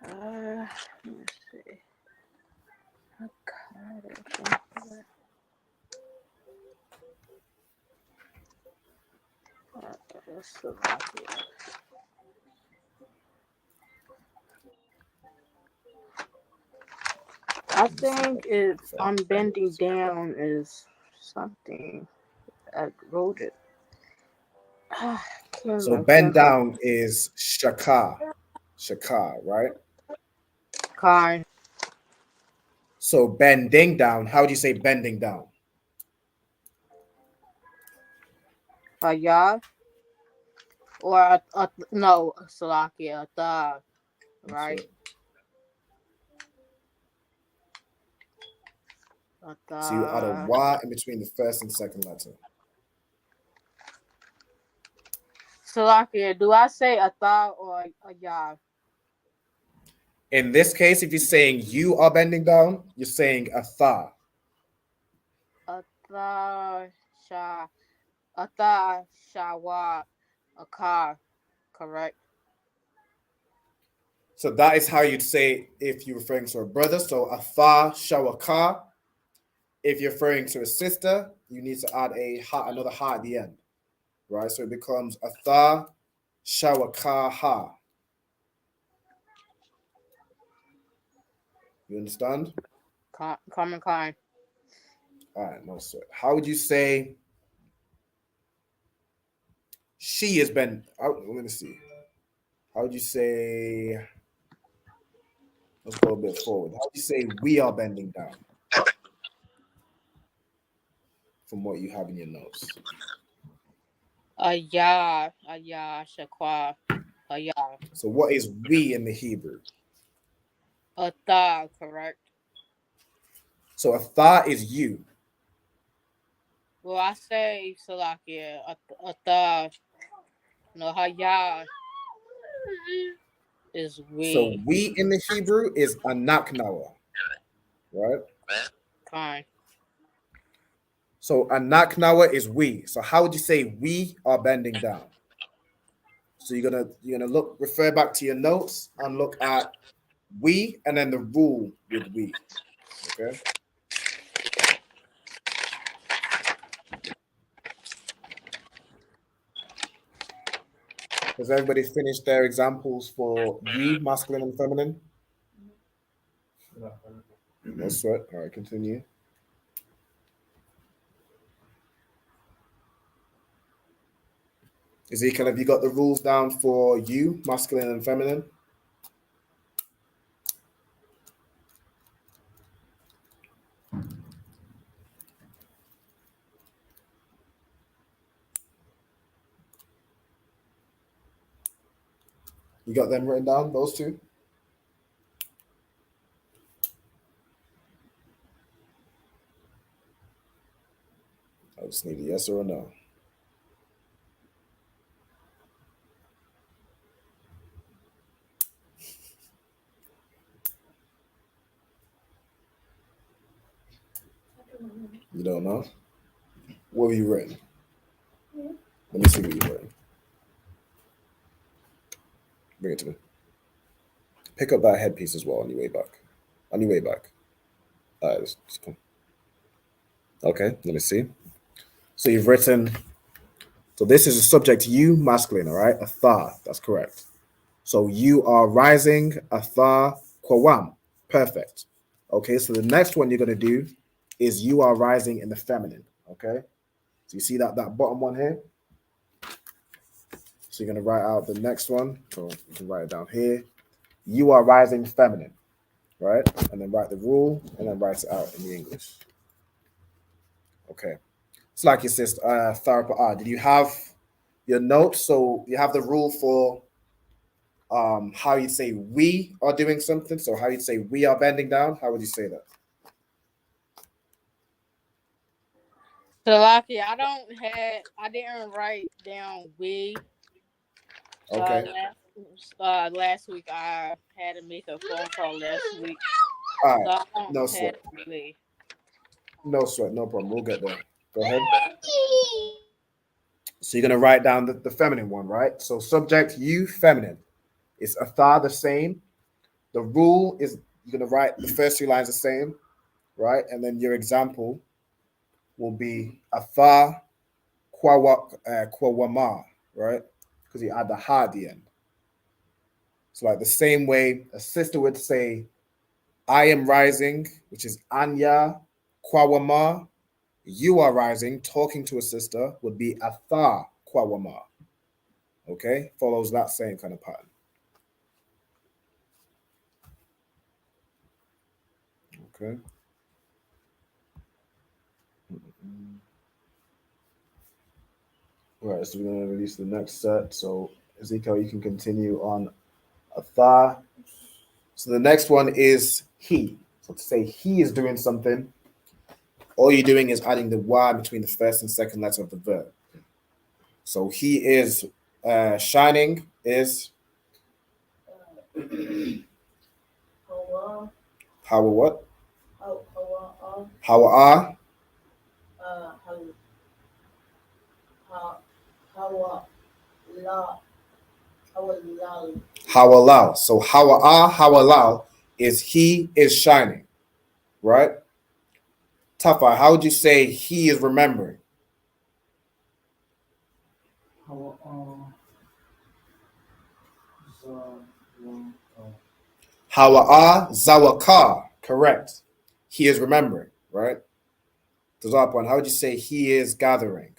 Let me see. I think if I'm bending down is something. I wrote it. So bend down is shaka, right? Kind. So bending down, how do you say bending down? Aya. Or no, Salakia, right? So you add a Y in between the first and second letter. Salakia, do I say Ata or Aya? In this case, if you're saying you are bending down, you're saying atha. Ata Shawa Akar, correct? So that is how you'd say if you're referring to a brother. So atha shawaka. If you're referring to a sister, you need to add another ha at the end, right? So it becomes atha shawaka ha. You understand? Common kind. All right, no sweat. How would you say she has been? Let me see. How would you say? Let's go a bit forward. How would you say we are bending down? From what you have in your notes. Aya Shakwa Aya. So what is we in the Hebrew? Ata, correct? So atha is you. Well, I say Salakia, Ata, no Haya is we. So we in the Hebrew is anaknawa, right? Kind. So anaknawa is we. So how would you say we are bending down? So you're gonna refer back to your notes and look at we and then the rule with we. Okay. Has everybody finished their examples for you, masculine and feminine? No sweat. All right, continue. Ezekiel, have you got the rules down for you, masculine and feminine? You got them written down, those two? I just need a yes or a no. You don't know? What have you written? Let me see what you've written. Bring it to me. Pick up that headpiece as well on your way back. On your way back. All right, let's come. Okay, let me see. So you've written, so this is a subject you, masculine, all right? Atha, that's correct. So you are rising, Atha, Kwawam. Perfect. Okay, so the next one you're going to do is you are rising in the feminine, okay? So you see that bottom one here? So you're going to write out the next one. So you can write it down here. You are rising feminine, right? And then write the rule and then write it out in the English. Okay. It's like your sister, Tharapa. Did you have your notes? So you have the rule for how you'd say we are doing something. So how you'd say we are bending down. How would you say that? Salaki, I didn't write down we. Okay. Last week I had to make a phone call last week. All So right. I don't No have sweat. we. No sweat. No problem. We'll get there. Go ahead. So you're going to write down the feminine one, right? So subject, you, feminine. Is Atha the same? The rule is you're going to write the first two lines the same, right? And then your example will be Atha Kwawama, right? Because you add the ha at the end. So like the same way a sister would say, I am rising, which is Anya Kwawama. You are rising, talking to a sister would be Atha Kwawama. Okay? Follows that same kind of pattern. Okay. All right, so we're going to release the next set. So Ezekiel, you can continue on Atha. So the next one is he. So to say he is doing something, all you're doing is adding the Y between the first and second letter of the verb. So he is shining is how what? How are? How allow. So how allow is he is shining, right? Tafa, how would you say he is remembering? Hawa'a zawaka, correct. He is remembering, right? Tazapon, how would you say he is gathering?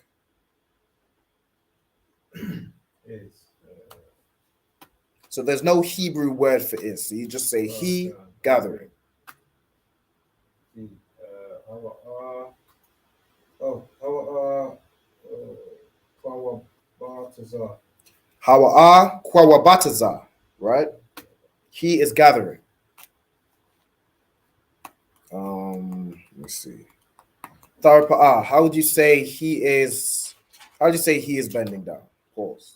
So there's no Hebrew word for is. So you just say he gathering. Hawa'a kwawabataza, right? He is gathering. Let me see. Tharpa'a, how would you say he is? How would you say he is bending down? Pause.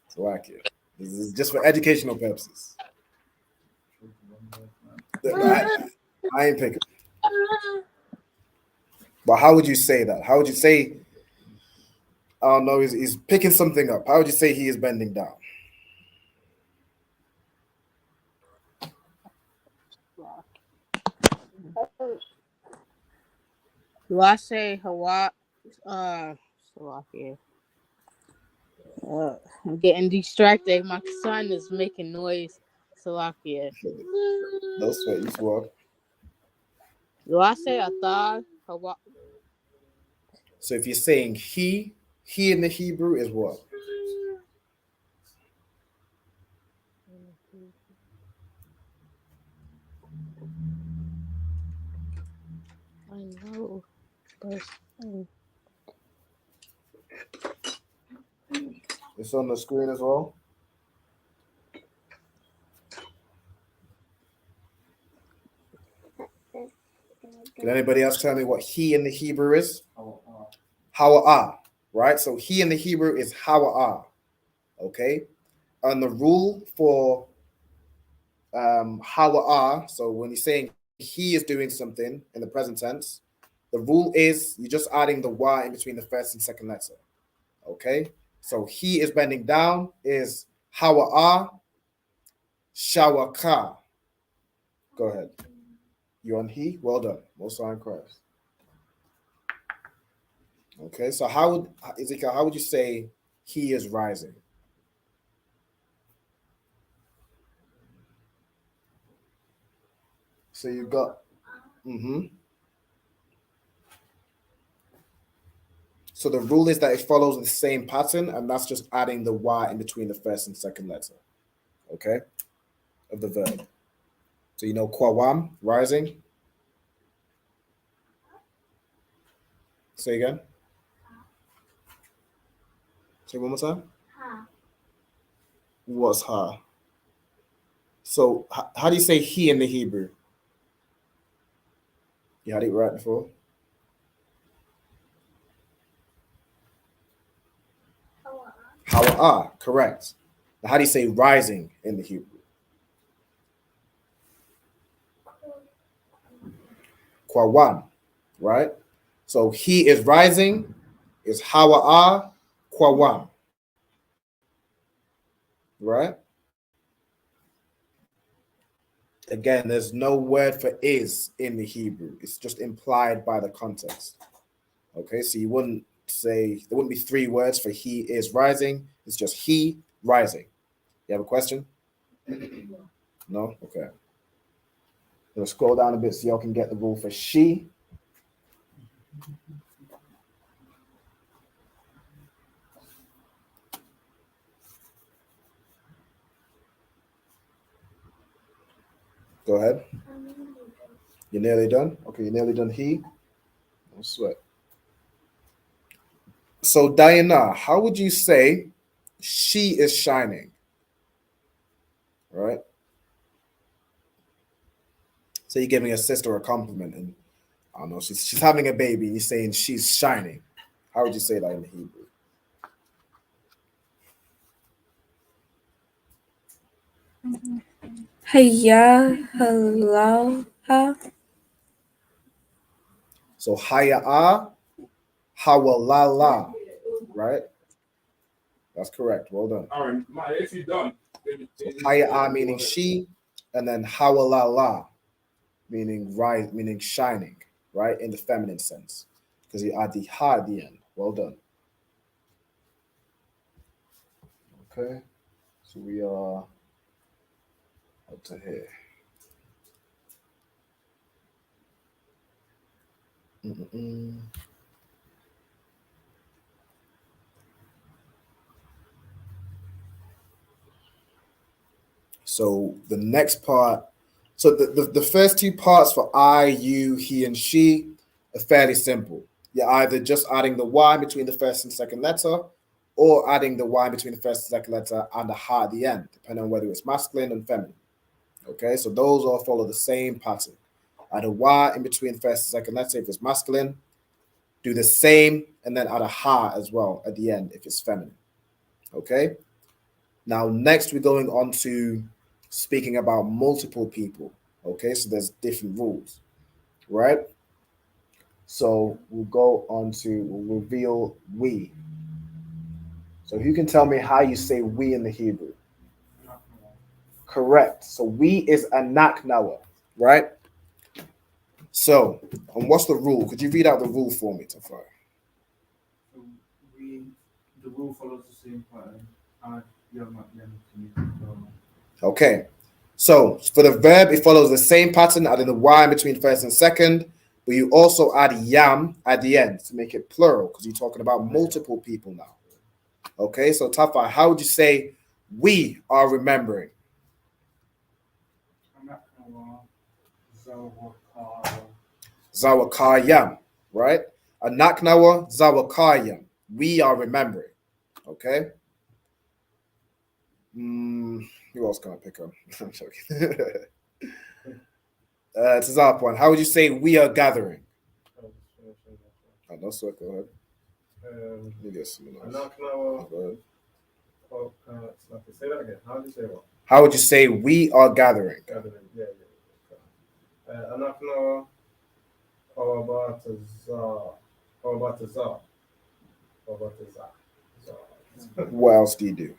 So I can. This is just for educational purposes. I ain't picking. But how would you say that? How would you say? I don't know. He's picking something up. How would you say he is bending down? Do I say Hawaii? Slovakia. I'm getting distracted. My son is making noise. Slovakia. That's what you swore. Do I say a thought? Hawaii? So if you're saying he in the Hebrew is what? I know. But, It's on the screen as well. Can anybody else tell me what he in the Hebrew is? Hawa'ah, right? So he in the Hebrew is Hawa'ah, okay? And the rule for Hawa'ah, so when you're saying he is doing something in the present tense, the rule is you're just adding the Y in between the first and second letter, okay? So he is bending down is Hawa'ah, Shawaka. Go ahead. You're on he? Well done. Most High in Christ. Okay, so how would Ezekiel, how would you say he is rising? So you got So the rule is that it follows the same pattern, and that's just adding the Y in between the first and second letter, okay, of the verb. So you know Kwawam, rising. Say again. Say one more time. Ha. What's ha? So how do you say he in the Hebrew? You had it right before. Hawa'ah, correct. Now, how do you say rising in the Hebrew? Kwawam, right? So he is rising is Hawa'ah Kwawam, right? Again, there's no word for is in the Hebrew. It's just implied by the context. Okay, so you wouldn't say, there wouldn't be three words for he is rising. It's just he rising. You have a question? No? Okay. We'll scroll down a bit so y'all can get the rule for she. Go ahead. You're nearly done? Okay, you're nearly done he. No sweat. So Diana, how would you say she is shining? Right? So you're giving your sister a compliment and I don't know, she's having a baby and you're saying she's shining. How would you say that in Hebrew? Hayya halaha. So haya'ah, hawalala, right? That's correct. Well done. All right, my AC done. So haya'ah meaning she, and then hawalala meaning rise, meaning shining, right? In the feminine sense. Because you add the ha at the end. Well done. Okay. So we are up to here. So the next part, so the first two parts for I, you, he, and she are fairly simple. You're either just adding the Y between the first and second letter, or adding the Y between the first and second letter and the ha at the end, depending on whether it's masculine and feminine. Okay, so those all follow the same pattern. Add a Y in between the first and second letter if it's masculine, do the same, and then add a ha as well at the end if it's feminine. Okay, now next we're going on to speaking about multiple people. Okay, so there's different rules, right? So we'll go on to reveal we. So who can tell me how you say we in the Hebrew? Correct. So we is a naknawa, right? So, and what's the rule? Could you read out the rule for me, Tafari? The rule follows the same pattern. Okay. So for the verb, it follows the same pattern, adding the Y in between first and second, but you also add yam at the end to make it plural because you're talking about multiple people now. Okay, so Tafari, how would you say we are remembering? Zawakayam, right? Anaknawa Zawakayam. We are remembering. Okay. Who else can I pick on? I'm joking. It's our point. How would you say we are gathering? No sweat. Go ahead. Let me get someone else. Go ahead. Say that again. How would you say what? How would you say we are gathering? Gathering. Yeah. Anakna Obatazar. What else do you do?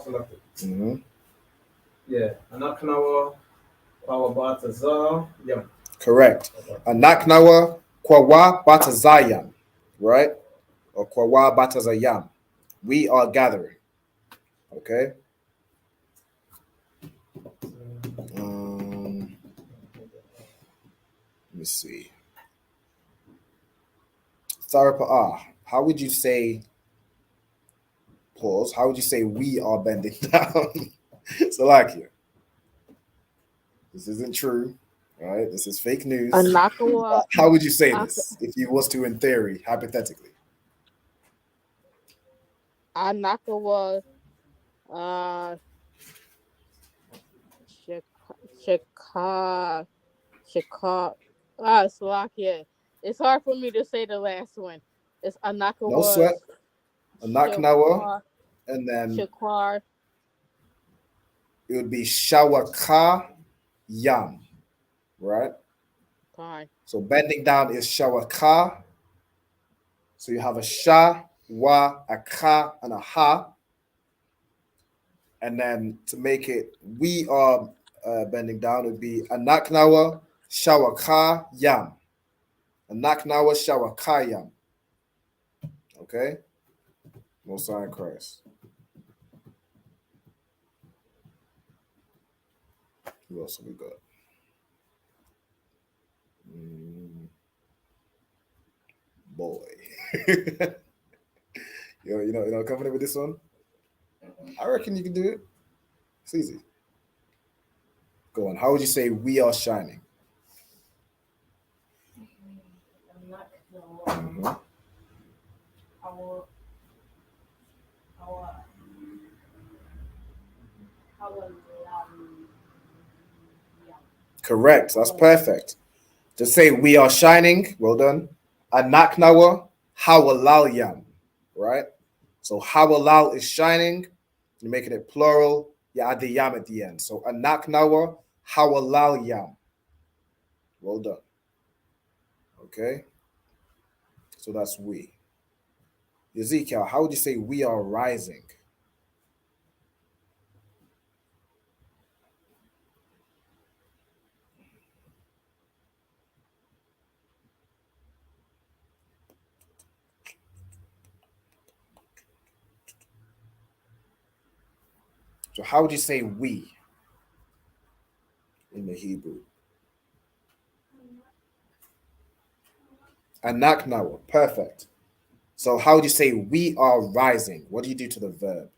Selected. Mm-hmm. Yeah. Anaknawa Obatazar. Yeah. Correct. Anaknawa kwawa batazayam. Right? Or kwawa batazayam. We are gathering. Okay? Let me see. Sarapa, how would you say, pause, how would you say we are bending down? Salakia. This isn't true, right? This is fake news. Anakawa. How would you say this if you was to, in theory, hypothetically? Anakawa. Chicago. Slovakia. It's hard for me to say the last one. It's Anakawa. No sweat. Anaknawa. And then Shakwar. It would be Shawaka Yam. Right? Fine. So bending down is Shawaka. So you have a Sha, Wa, a Ka, and a Ha. And then to make it, we are bending down, it would be Anaknawa Shawaka Yam. Anaknawa Shawaka Yam. Okay? Most High in Christ. Who else have we got? Boy. you know, coming in with this one? I reckon you can do it. It's easy. Go on. How would you say we are shining? Mm-hmm. Correct. That's perfect. To say we are shining, well done. Anaknawa hawalal yam, right? So hawalal is shining. You're making it plural. You add the yam at the end. So anaknawa hawalal yam. Well done. Okay. So that's we. Ezekiel, how would you say we are rising? So how would you say we in the Hebrew? Anaknawa, perfect. So how would you say we are rising? What do you do to the verb?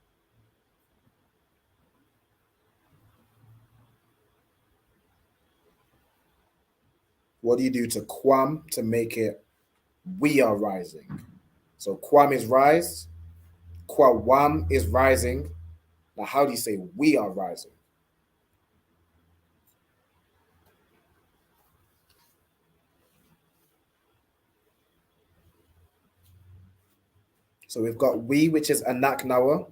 What do you do to kwam to make it we are rising? So kwam is rise, kwawam is rising. Now how do you say we are rising? So we've got we, which is anaknawa.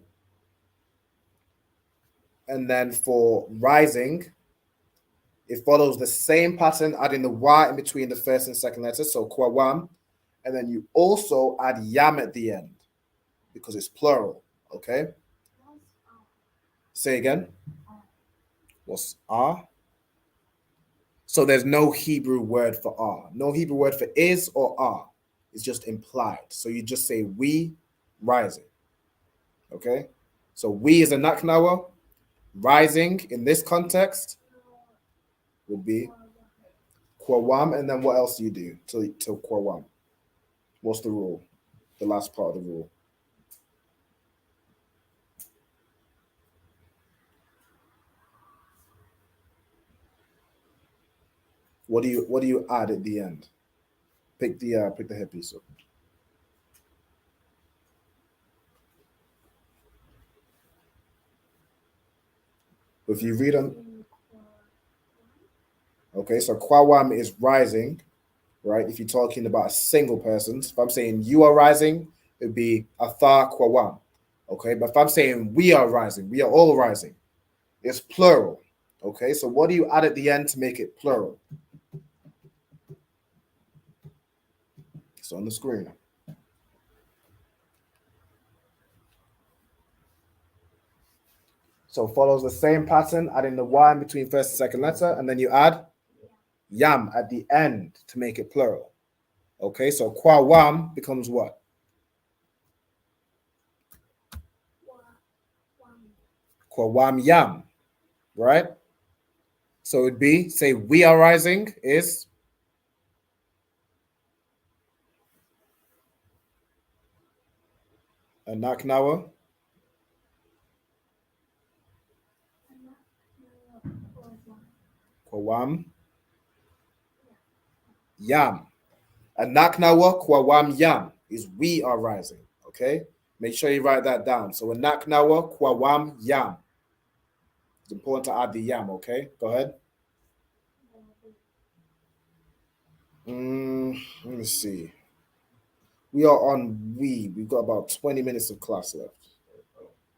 And then for rising, it follows the same pattern, adding the Y in between the first and second letters, so kwawam. And then you also add yam at the end because it's plural, okay? Say again. What's R? So there's no Hebrew word for R. No Hebrew word for is or are. It's just implied. So you just say we rising, okay? So we is a naknawa. Rising in this context would be kwawam, and then what else do you do to kwawam? What's the rule? The last part of the rule. What do you add at the end? Pick the headpiece up. If you read them, okay, so kwawam is rising, right? If you're talking about a single person, if I'm saying you are rising, it would be atha kwawam, okay? But if I'm saying we are rising, we are all rising, it's plural, okay? So what do you add at the end to make it plural? It's on the screen. So follows the same pattern, adding the Y in between first and second letter, and then you add yam at the end to make it plural. Okay, so kwawam becomes what? Kwawam yam, right? So it'd be, say, we are rising is anaknawa. Kwawam yam. Anaknawa kwawam yam is we are rising. Okay, make sure you write that down. So anaknawa kwawam yam. It's important to add the yam. Okay, go ahead. Let me see. We are on we. We've got about 20 minutes of class left.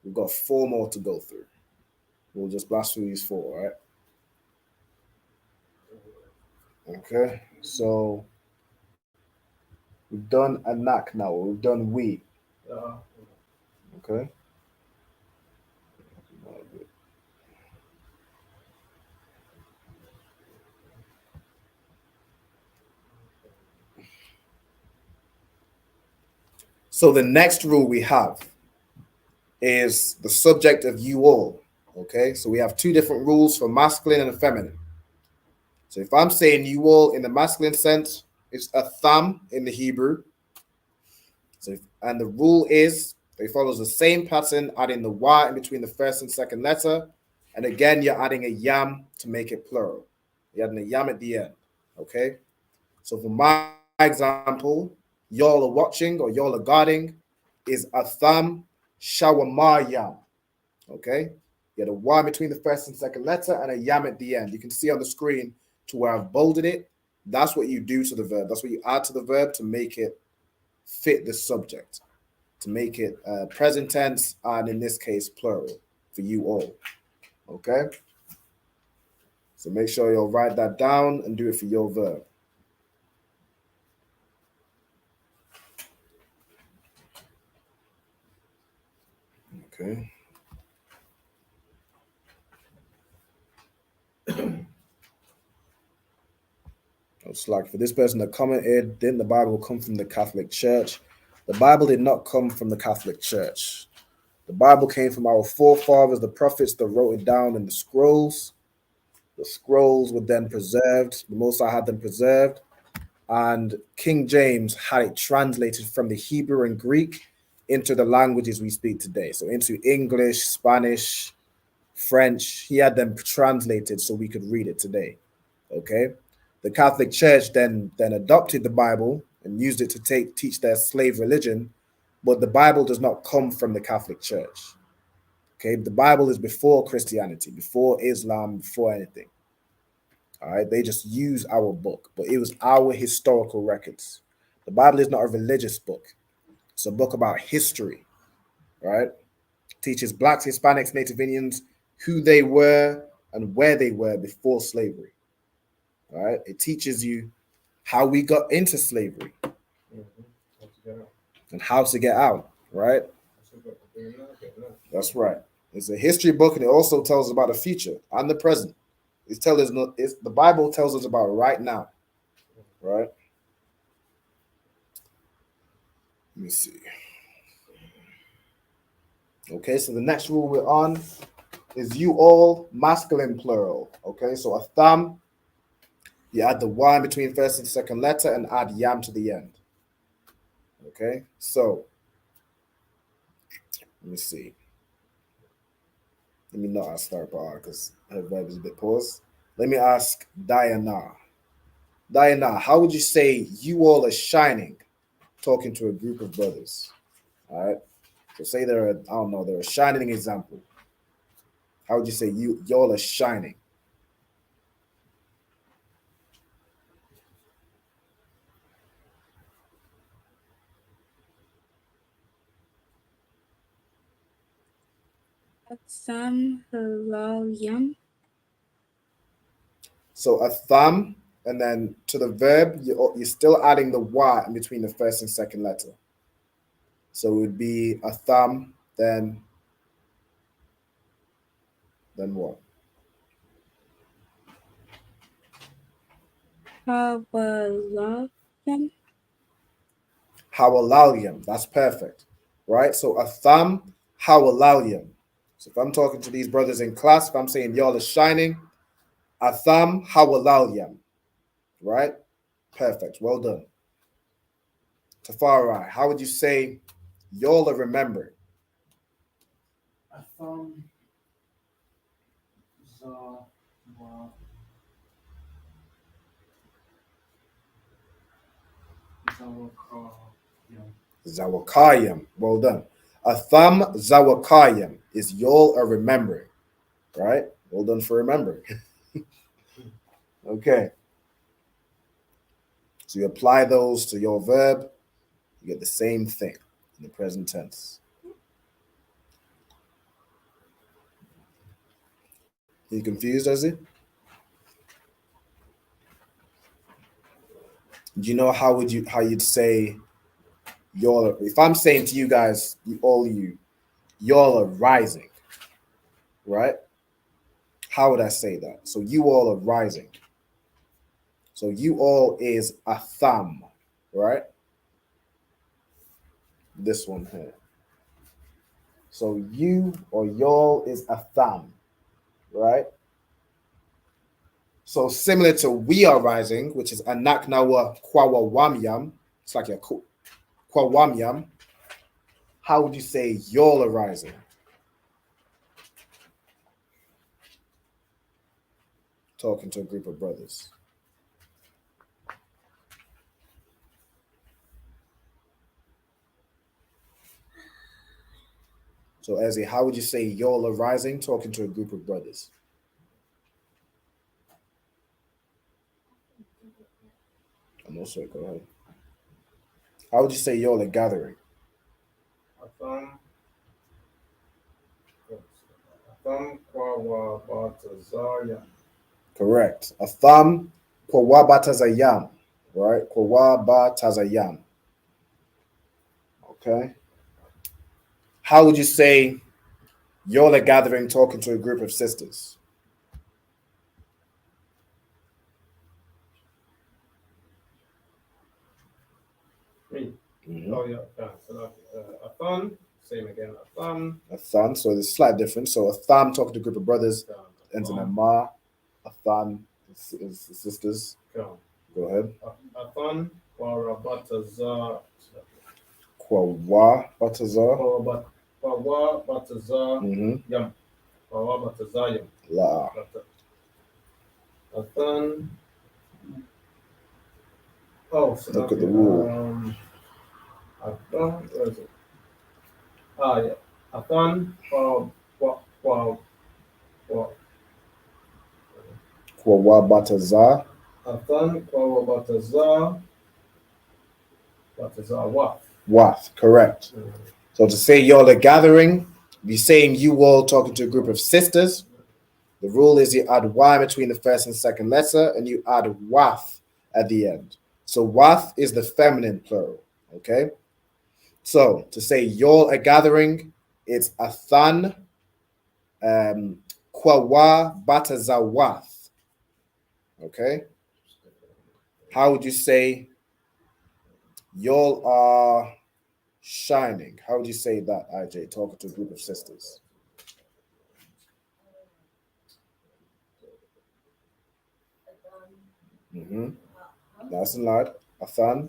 We've got 4 more to go through. We'll just blast through these 4, right? Okay, so we've done anak now. We've done we. Okay. So the next rule we have is the subject of you all. Okay, so we have 2 different rules for masculine and feminine. So if I'm saying you all in the masculine sense, it's a thumb in the Hebrew. So and the rule is it follows the same pattern, adding the Y in between the first and second letter. And again, you're adding a yam to make it plural. You're adding a yam at the end. Okay, so for my example, y'all are watching or y'all are guarding is atham shawama yam. Okay, you have a Y between the first and second letter and a yam at the end. You can see on the screen to where I've bolded it. That's what you do to the verb. That's what you add to the verb to make it fit the subject, to make it present tense, and in this case, plural for you all. Okay, so make sure you'll write that down and do it for your verb. Okay. It's like for this person that commented, didn't the Bible come from the Catholic Church? The Bible did not come from the Catholic Church. The Bible came from our forefathers, the prophets that wrote it down in the scrolls. The scrolls were then preserved. The Most High had them preserved. And King James had it translated from the Hebrew and Greek into the languages we speak today. So into English, Spanish, French. He had them translated so we could read it today. Okay. The Catholic Church then adopted the Bible and used it to teach their slave religion, but the Bible does not come from the Catholic Church. Okay, the Bible is before Christianity, before Islam, before anything. All right, they just use our book, but it was our historical records. The Bible is not a religious book. It's a book about history, right? It teaches Blacks, Hispanics, Native Indians who they were and where they were before slavery. All right, it teaches you how we got into slavery and how to get out, right? That's right. It's a history book, and it also tells us about the future and the present. The Bible tells us about right now, right? Let me see. Okay, so the next rule we're on is you all, masculine plural. Okay, so a thumb. You add the Y between first and second letter and add yam to the end. Okay, so let me see. Let me not ask Starbar because her verb is a bit paused. Let me ask Diana. Diana, how would you say you all are shining talking to a group of brothers? All right, so say they're a shining example. How would you say y'all are shining? Atham Halalyam. So a thumb, and then to the verb, you're still adding the Y in between the first and second letter. So it would be a thumb, then what? Halalyam. Hawalalyam. That's perfect, right? So a thumb, hawalalyam. So if I'm talking to these brothers in class, if I'm saying y'all are shining, a thumb, hawalalyam, right? Perfect. Well done. Tafari, how would you say y'all are remembering? Atham. Zawakayam. Well done. A thumb, zawakayam is y'all are remembering, right? Well done for remembering. Okay. So you apply those to your verb, you get the same thing in the present tense. Are you confused, Ozzy? Do you know how you'd say y'all? If I'm saying to you guys, y'all are rising, right? How would I say that? So you all are rising. So you all is a thumb, right? This one here. So you or y'all is a thumb, right? So similar to we are rising, which is anaknawa kwawawamyam. It's like a kwawamyam. How would you say y'all are rising? Talking to a group of brothers. So Ezzy, how would you say y'all are rising? Talking to a group of brothers. I'm also go ahead. How would you say y'all are gathering? Correct. A thumb, kwawabatazayam, right? Kwawabatazayam. Okay. How would you say y'all are gathering talking to a group of sisters? Mm-hmm. Oh, yeah. So a thumb, same again, a thumb. A thumb, so there's a slight difference. So a thumb talking to a group of brothers ends in a ma. A thumb is sisters. Go ahead. A thumb, kwawabatazar. Kwawabatazar. Kwawabatazar. Yam. Kwawabatazayam. La. A thumb. Oh, so look at the rule. Where is it? Yeah. Athan Kwawabatazar. Athan Kwawabatazar Batazar Wath. Wath, correct. So to say y'all are gathering, be saying you all talking to a group of sisters. The rule is you add Y between the first and second letter, and you add wath at the end. So wath is the feminine plural, okay? So to say y'all are gathering, it's athan kwawa batazawath, okay? How would you say y'all are shining? How would you say that, IJ, talking to a group of sisters? Mm-hmm. Nice and loud. Athan.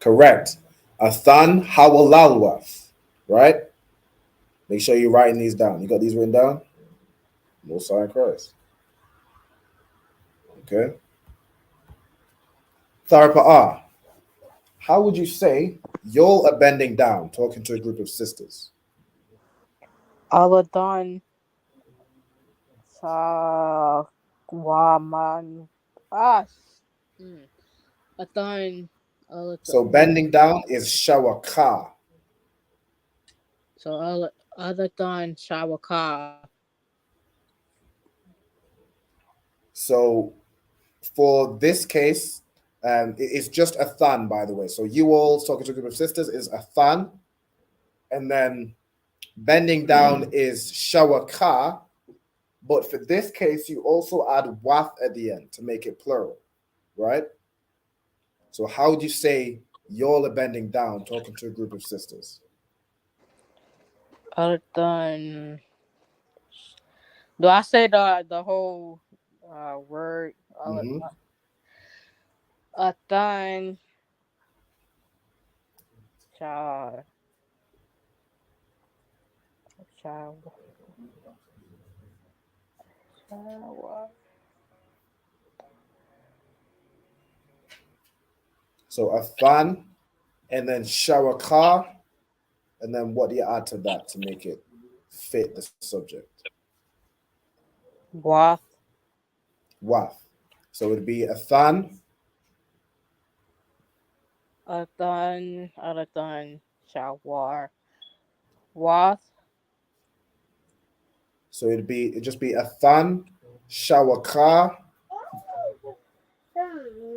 Correct. Athan hawalalwath. Right? Make sure you're writing these down. You got these written down? Most High in Christ. Okay. Tharpa'ah. How would you say y'all are bending down, talking to a group of sisters? Aladan sa waman. Ah. Adan. So bending down is shawaka. So Aladan shawaka. So for this case, it's just a thun, by the way. So you all talking to a group of sisters is a thun, and then bending down is shawaka. But for this case, you also add wath at the end to make it plural, right? So how would you say y'all are bending down, talking to a group of sisters? Aladan. Do I say the whole word? Adan. Cha. Cha. So a fan, and then shawaka, and then what do you add to that to make it fit the subject? Wath. Wath. So it'd be a fan. Aladan shawar. Wath. So it'd just be a fan, shawaka.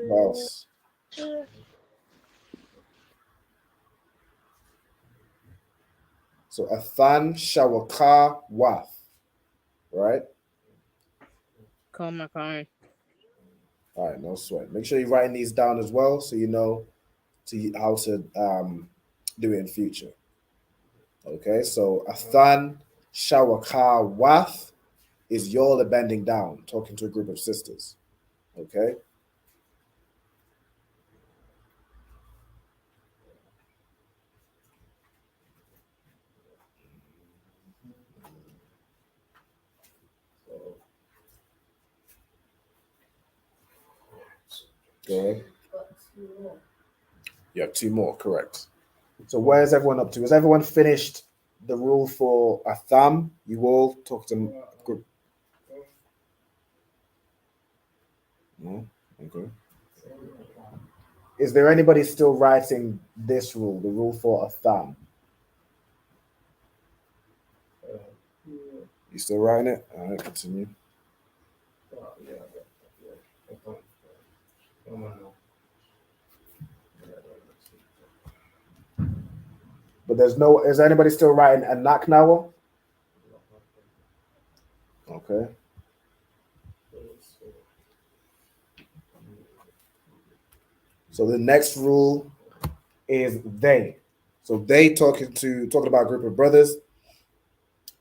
What else? So a fan, shawaka, wath. Right? Come on. All right, no sweat. Make sure you're writing these down as well, so you know how to do it in future. Okay, so Athan Shawaka Wath is y'all are bending down, talking to a group of sisters. Okay. Go ahead. You have two more, correct. So where's everyone up to? Has everyone finished the rule for a thumb? You all talk to group. No? Okay. Is there anybody still writing this rule, the rule for a thumb? You still writing it? All right, continue. But there's no, is anybody still writing a knock now? Okay. So the next rule is they. So they talking about a group of brothers.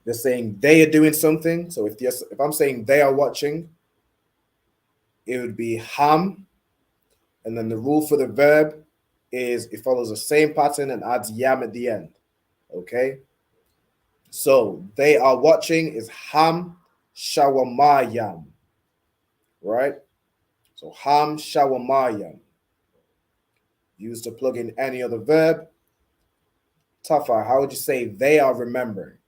They're saying they are doing something. So if I'm saying they are watching, it would be ham. And then the rule for the verb is it follows the same pattern and adds yam at the end. Okay. So they are watching is ham shawamayam. Right? So ham shawamayam. Used to plug in any other verb. Tafar, how would you say they are remembering?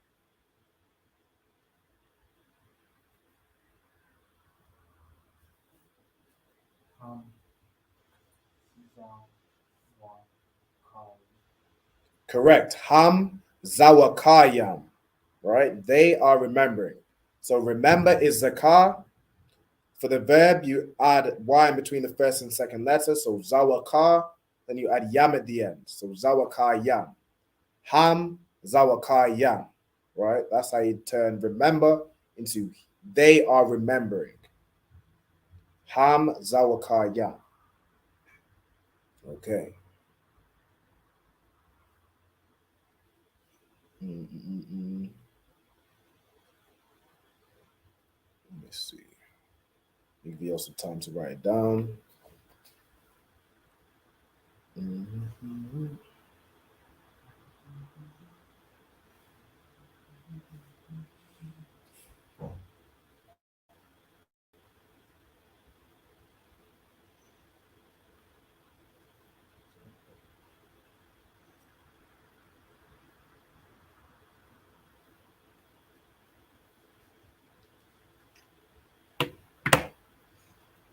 Correct. Ham zawakayam. Right? They are remembering. So remember is zakar. For the verb, you add y in between the first and second letter. So zawakar. Then you add yam at the end. So zawakayam. Ham zawakayam. Right? That's how you turn remember into they are remembering. Ham zawakayam. Okay. Let me see. Give you some time to write it down.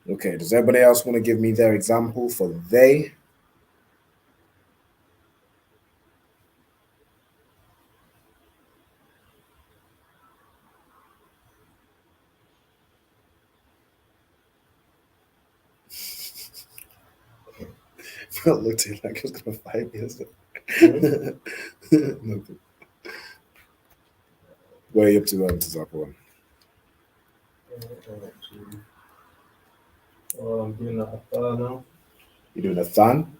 Okay, does everybody else want to give me their example for they? I looked at it like I was going to fight me. Where are you up to to Zach one? I'm doing a thumb now. You're doing a thumb?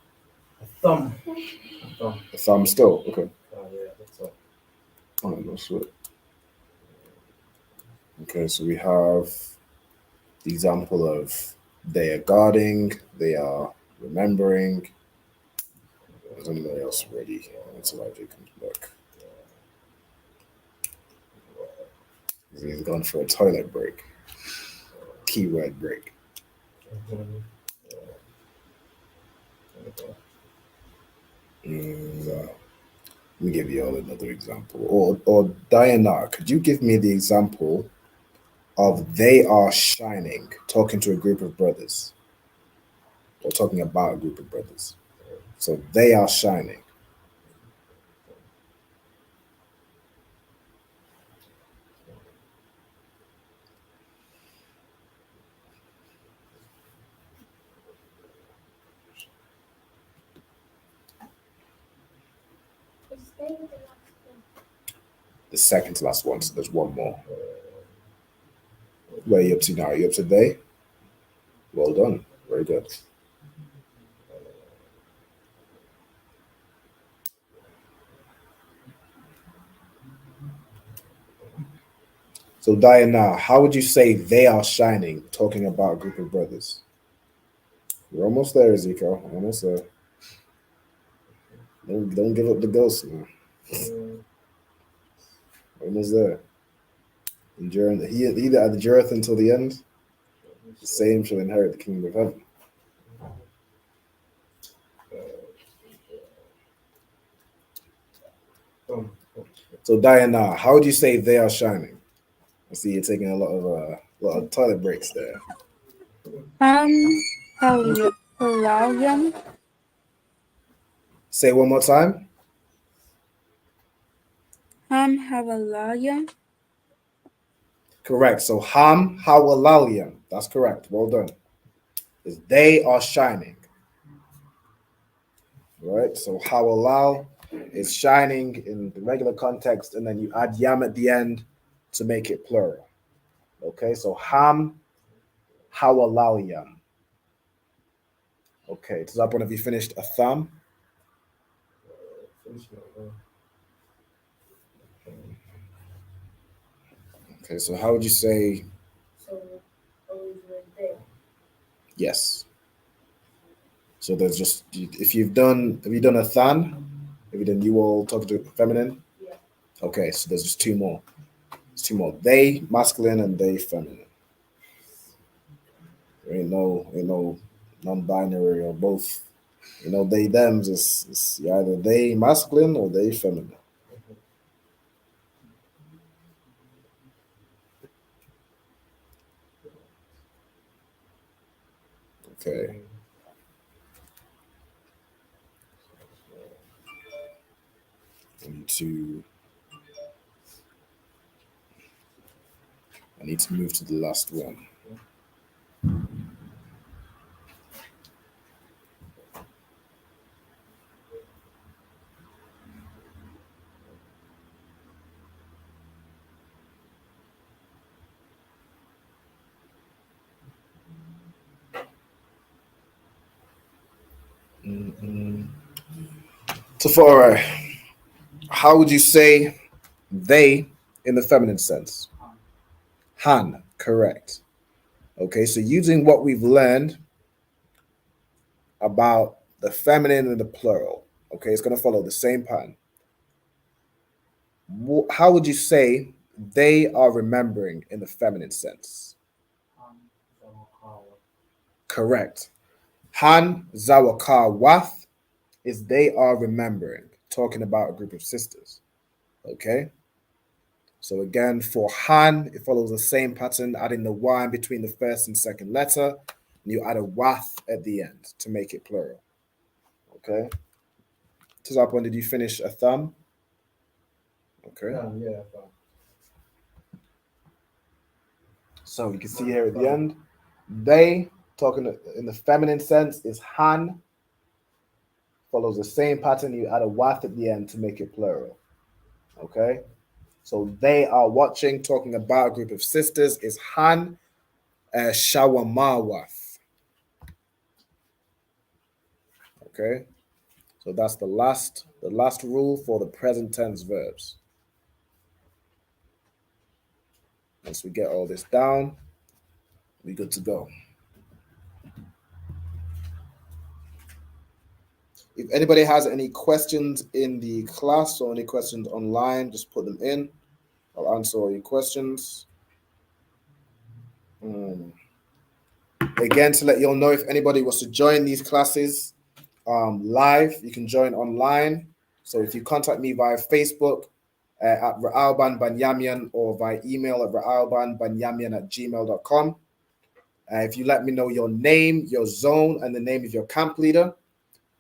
A thumb. A thumb still? Okay. Yeah, that's all. Oh, no sweat. Okay, so we have the example of they are guarding, they are remembering. Is anybody else ready until I do comes back? He's gone for a toilet break. Keyword break. Let me give you all another example. Or Diana, could you give me the example of they are shining, talking to a group of brothers, or talking about a group of brothers? So they are shining. The second to last one, so there's one more. Where are you up to now? Are you up to they? Well done. Very good. So Diana, how would you say they are shining, talking about a group of brothers? We're almost there, Ezekiel. Almost there. Don't give up the ghost, man. Almost there. Enduring he that endureth until the end, the same shall inherit the kingdom of heaven. So Diana, how would you say they are shining? I see you're taking a lot of toilet breaks there. Hallelujah. Say one more time. Hallelujah. Correct. So Ham Hawalalyam. That's correct. Well done. Is they are shining. Right? So Hawalal is shining in the regular context, and then you add yam at the end to make it plural. Okay, so Ham Hawalalyam. Okay, does that one have you finished a thumb? Okay, so how would you say? So always with they. Yes. So there's just if have you done a than? Have you done you all talking to feminine? Yeah. Okay, so there's just two more. There's two more. They masculine and they feminine. There ain't no non-binary or both. They thems is either they masculine or they feminine. Okay. I need to move to the last one. So for how would you say they in the feminine sense? Han, correct. Okay, so using what we've learned about the feminine and the plural, okay, it's going to follow the same pattern. How would you say they are remembering in the feminine sense? Correct. Han Zawakar Wath is they are remembering, talking about a group of sisters. Okay. So again, for Han, it follows the same pattern, adding the Y in between the first and second letter. and you add a wath at the end to make it plural. Okay. Tizapon, did you finish a thumb? Okay. Yeah. So you can see here at the end, they, talking in the feminine sense, is han. Follows the same pattern. You add a wath at the end to make it plural. Okay. So they are watching, talking about a group of sisters, is han shawamawath. Okay. So that's the last rule for the present tense verbs. Once we get all this down, we're good to go. If anybody has any questions in the class or any questions online, just put them in. I'll answer all your questions. Again, to let you all know, if anybody wants to join these classes live, you can join online. So if you contact me via Facebook at Ra'alban Banyamian or via email at ra'albanbanyamian@gmail.com. If you let me know your name, your zone, and the name of your camp leader,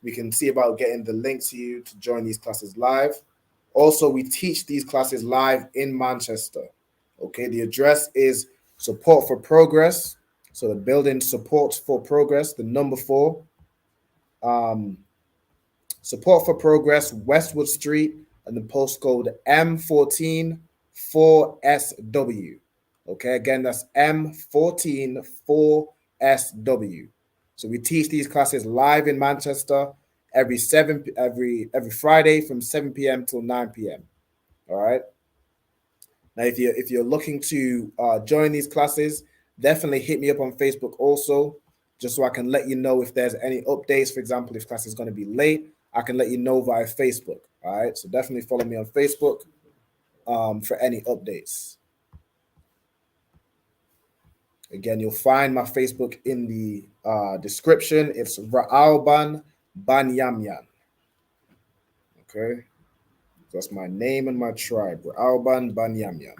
we can see about getting the link to you to join these classes live. Also, we teach these classes live in Manchester. Okay, the address is Support for Progress. So the building Support for Progress, the number 4. Support for Progress, Westwood Street, and the postcode M14 4SW. Okay, again, that's M14 4SW. So we teach these classes live in Manchester every Friday from 7 p.m. till 9 p.m. All right. Now, if you're looking to join these classes, definitely hit me up on Facebook also, just so I can let you know if there's any updates. For example, if class is going to be late, I can let you know via Facebook. All right. So definitely follow me on Facebook for any updates. Again, you'll find my Facebook in the description. It's Ra'alban Banyamyan. Okay. That's my name and my tribe, Ra'alban Banyamyan.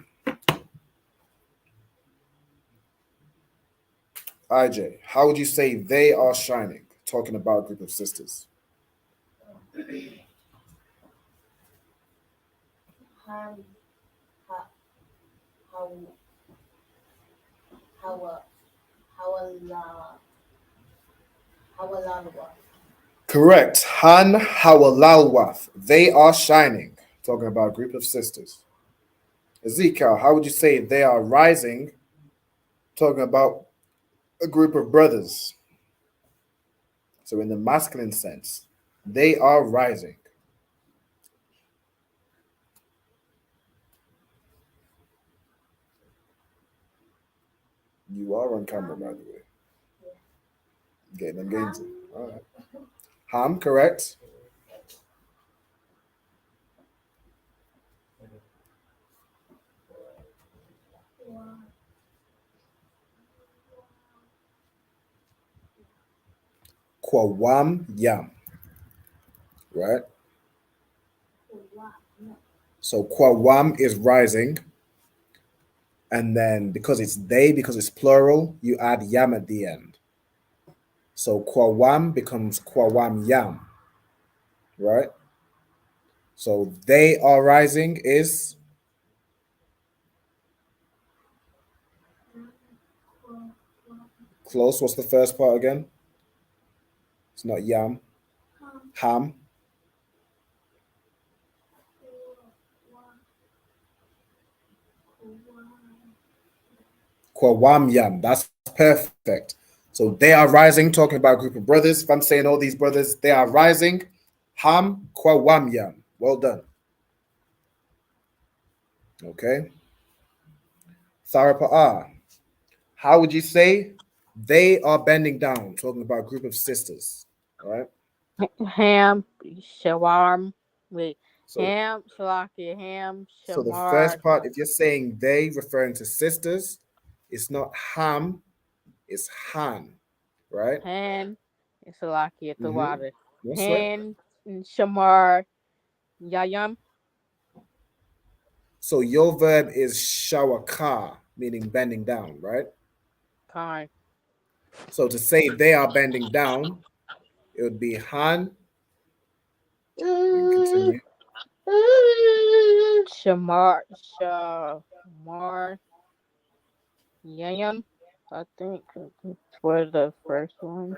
IJ, how would you say they are shining? Talking about a group of sisters. Correct. Han Hawalalwath. They are shining. Talking about a group of sisters. Ezekiel, how would you say they are rising? Talking about a group of brothers. So in the masculine sense, they are rising. You are on camera, by the way. Getting them gains in. All right. Ham, correct. Kwawam Yam. Right? So Kwawam is rising. And then because it's plural, you add yam at the end. So Kwawam becomes Kwawam Yam. Right? So they are rising is close. What's the first part again? It's not yam. Ham. Kwawam Yam. That's perfect. So they are rising, talking about a group of brothers. If I'm saying all these brothers, they are rising. Ham Kwawam Yam. Well done. Okay. Tharapa'ah. How would you say they are bending down? Talking about a group of sisters. All right. Ham, shawarm, wait. Ham, shalaki, ham, shamar. So the first part, if you're saying they, referring to sisters, it's not ham, it's han, right? Han, shalaki at the water. Yes, Han, shamar, yayam. So your verb is shawaka, meaning bending down, right? Kai. So to say they are bending down, it would be Han. We can continue. Shamar Yam, I think for the first one.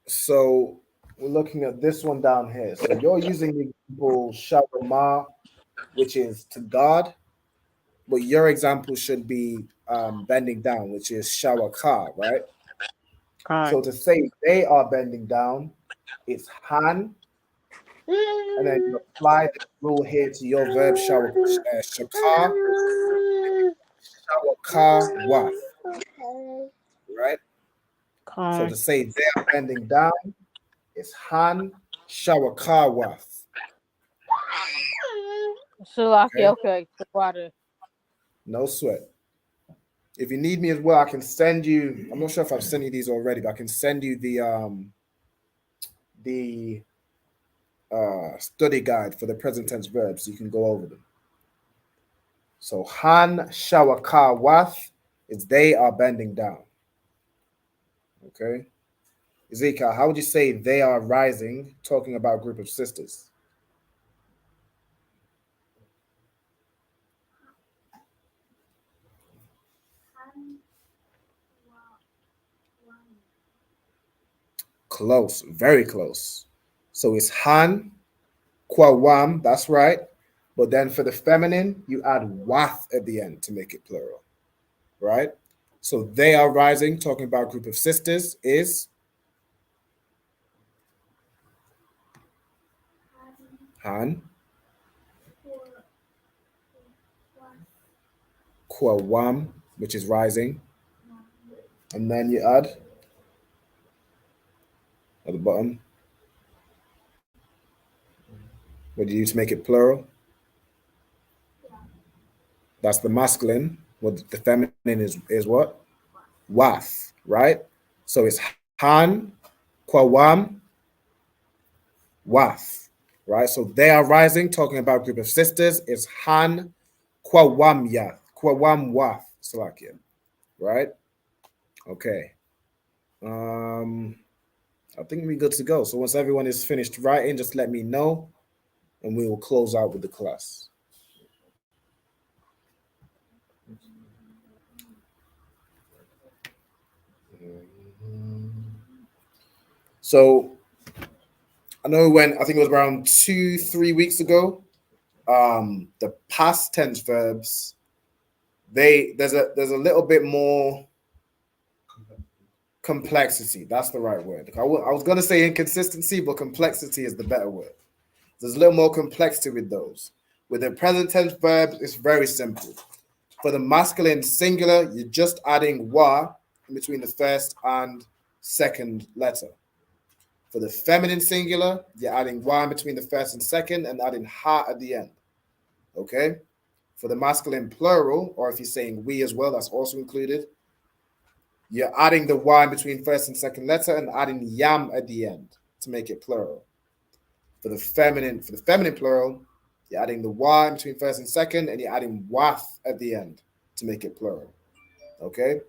So we're looking at this one down here. So you're using the example Shawama, which is to God, but your example should be bending down, which is Shawaka, right? So to say they are bending down, it's Han, and then you apply the rule here to your verb Shaka, Shawaka, Waf, right? So to say they are bending down, it's Han, Shawaka, Waf. So okay, the water. No sweat. If you need me as well, I can send you. I'm not sure if I've sent you these already, but I can send you the study guide for the present tense verbs, so you can go over them. So Han Shawaka Wath is they are bending down. Okay. Ezekiel, how would you say they are rising, talking about a group of sisters? Close, very close. So it's Han, Kwawam, that's right. But then for the feminine, you add Wath at the end to make it plural, right? So they are rising, talking about a group of sisters, is Han, Kwawam, which is rising. And then you add at the bottom. What do you use to make it plural? That's the masculine. What the feminine is what? Wath, right? So it's Han, Kwawam, Wath, right? So they are rising, talking about a group of sisters, is Han, Kwawam Yath, Kwawam Wath, Salakia, right? Okay. I think we're good to go. So once everyone is finished writing, just let me know, and we will close out with the class. So I know when I think it was around 2-3 weeks ago, the past tense verbs, there's a little bit more complexity. That's the right word. I was going to say inconsistency, but complexity is the better word. There's a little more complexity with those. With the present tense verbs, it's very simple. For the masculine singular, you're just adding wa in between the first and second letter. For the feminine singular, you're adding wa in between the first and second and adding ha at the end. Okay? For the masculine plural, or if you're saying we as well, that's also included. You're adding the y in between first and second letter and adding yam at the end to make it plural. For the feminine plural, you're adding the y in between first and second, and you're adding wath at the end to make it plural. Okay?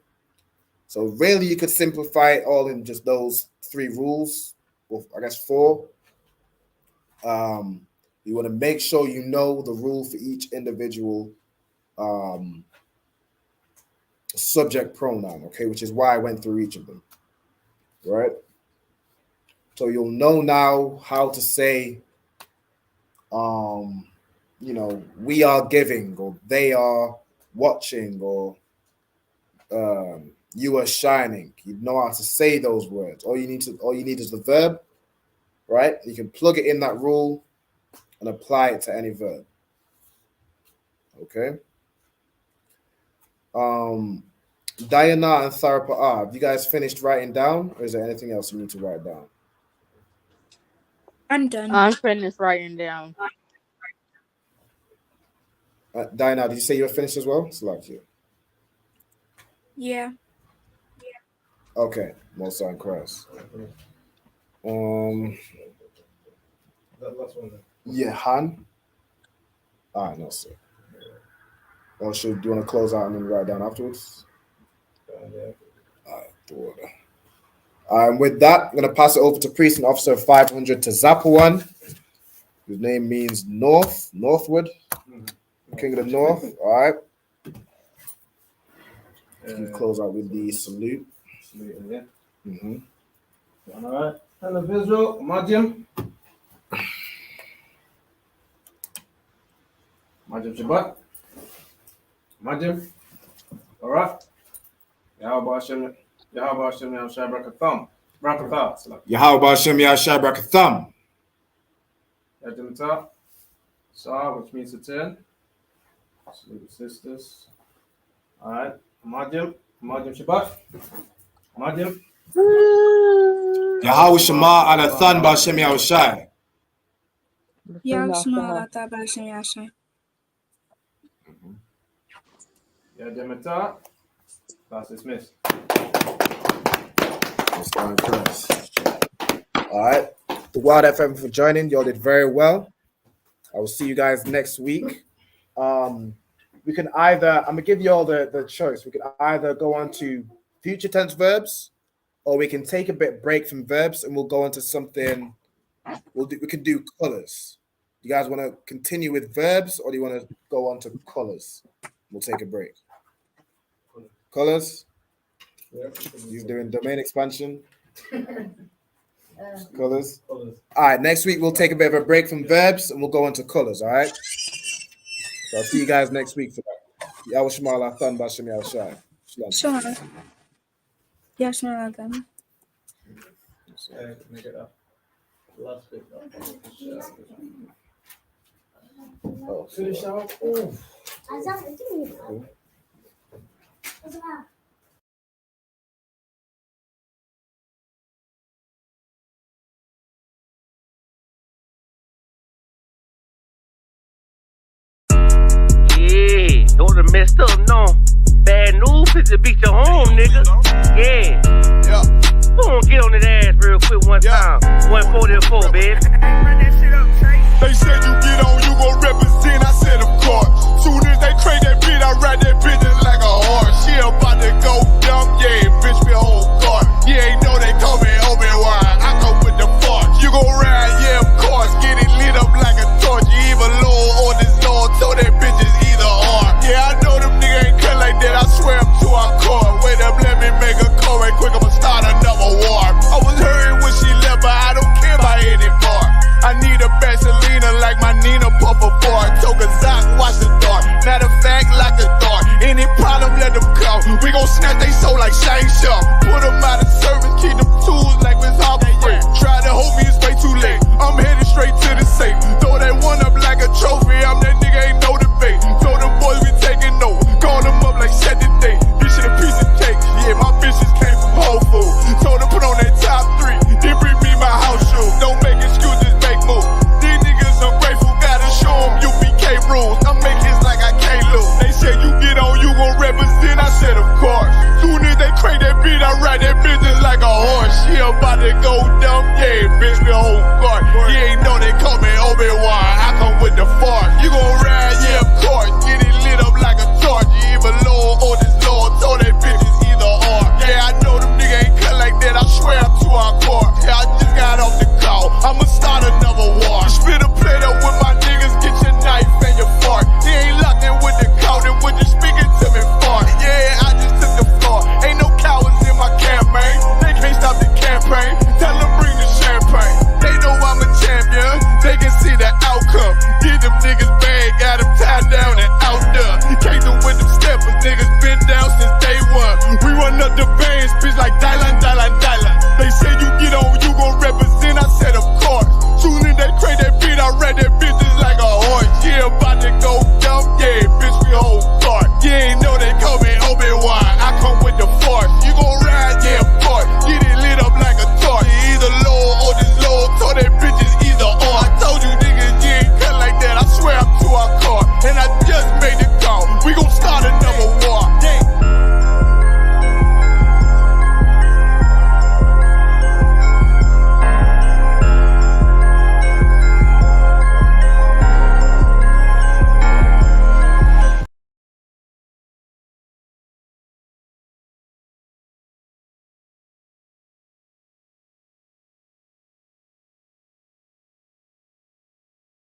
So really you could simplify it all in just those 3 rules, or I guess 4. You want to make sure you know the rule for each individual subject pronoun, okay, which is why I went through each of them, right? So you'll know now how to say, we are giving, or they are watching, or you are shining. You know how to say those words. All you need is the verb, right? You can plug it in that rule and apply it to any verb. Okay. Diana and Tharapa, have you guys finished writing down, or is there anything else you need to write down? I'm done. I'm finished writing down. Diana, did you say you were finished as well? It's like you. Yeah. Okay, most on Christ. That last one. Yeah, Han. No, sir. Or do you want to close out and then write down afterwards? Yeah. With that, I'm going to pass it over to Precinct Officer 500 to Zapawan, whose name means Northwood, King of the North. All right. You close out with the salute. Yeah. All right. And the visual, Majim. Majim Shabbat. Majim. All right. Yahweh Hashem Yahushai Brakatham. Yahweh Hashem Yahushai Brakatham. Yajimata. Sa, which means to 10. Salute the sisters. All right. Majim Shabbat. Majim. Yahweh Shema Alathan B'Hashem Yahushai. Yahweh Shema Alathan B'Hashem Yahushai. Yajimata. Class dismissed. All right. The Wild FM for joining. Y'all did very well. I will see you guys next week. We can either, I'm gonna give you all the choice. We can either go on to future tense verbs, or we can take a bit break from verbs and we'll go into something. We can do colors. You guys want to continue with verbs, or do you want to go on to colors? We'll take a break. Colors. You're doing domain expansion. Colors. All right. Next week we'll take a bit of a break from verbs and we'll go into colors. All right. So I'll see you guys next week for that. Yahweh Shema Alathan B'Hashem Yahushai. Shalom. Yahweh Shema Alathan. Make it up. Last bit. Finish out. Don't have messed up, no. Bad news, fit to beat your home, nigga. Yeah. Go on, get on that ass real quick one time. 144, baby. They said you get on, you gon' represent. I said, of course. Soon as they crank that beat, I ride that bitch just like a horse. She about to go dumb, yeah, bitch, me whole car. You ain't know they call me Obi-Wan. I come with the force. You gon' ride, yeah, of course. Get it lit up like a torch. You even low on this Lord, so that bitch is either or. Yeah, I know them niggas ain't cut like that. I swear I'm to our core. Wait up, let me make a call right quick. I'ma start another war. I was hurting when she left, but I don't care about any part. I need a Baselina like my Nina Puffer bar. Took a Zoc, watch the dark. Matter of fact, like the dark. Any problem, let them come. We gon' snatch they soul like Shang Sharp. Put them out of service, keep them tools like Miss Hopper Free. Try to hold me, it's way too late. I'm headed straight to the safe. Throw that one up like a trophy. I'm that nigga, ain't no debate. Told them boys we taking over. Call them up like set the date. This shit a piece of cake. Yeah, my bitches came from Whole Foods. Told them put on that top 3. Then bring me my house shoes. Don't make excuses. These niggas ungrateful, gotta show them UPK rules. I make hits like I can't lose. They said you get on, you gon' represent. I said of course. Soon as they crank that beat, I ride that bitch just like a horse. She about to go dumb, yeah, bitch, the whole guard. You ain't know they call me Obi-Wan. I come with the force. You gon' ride, yeah, of course. Get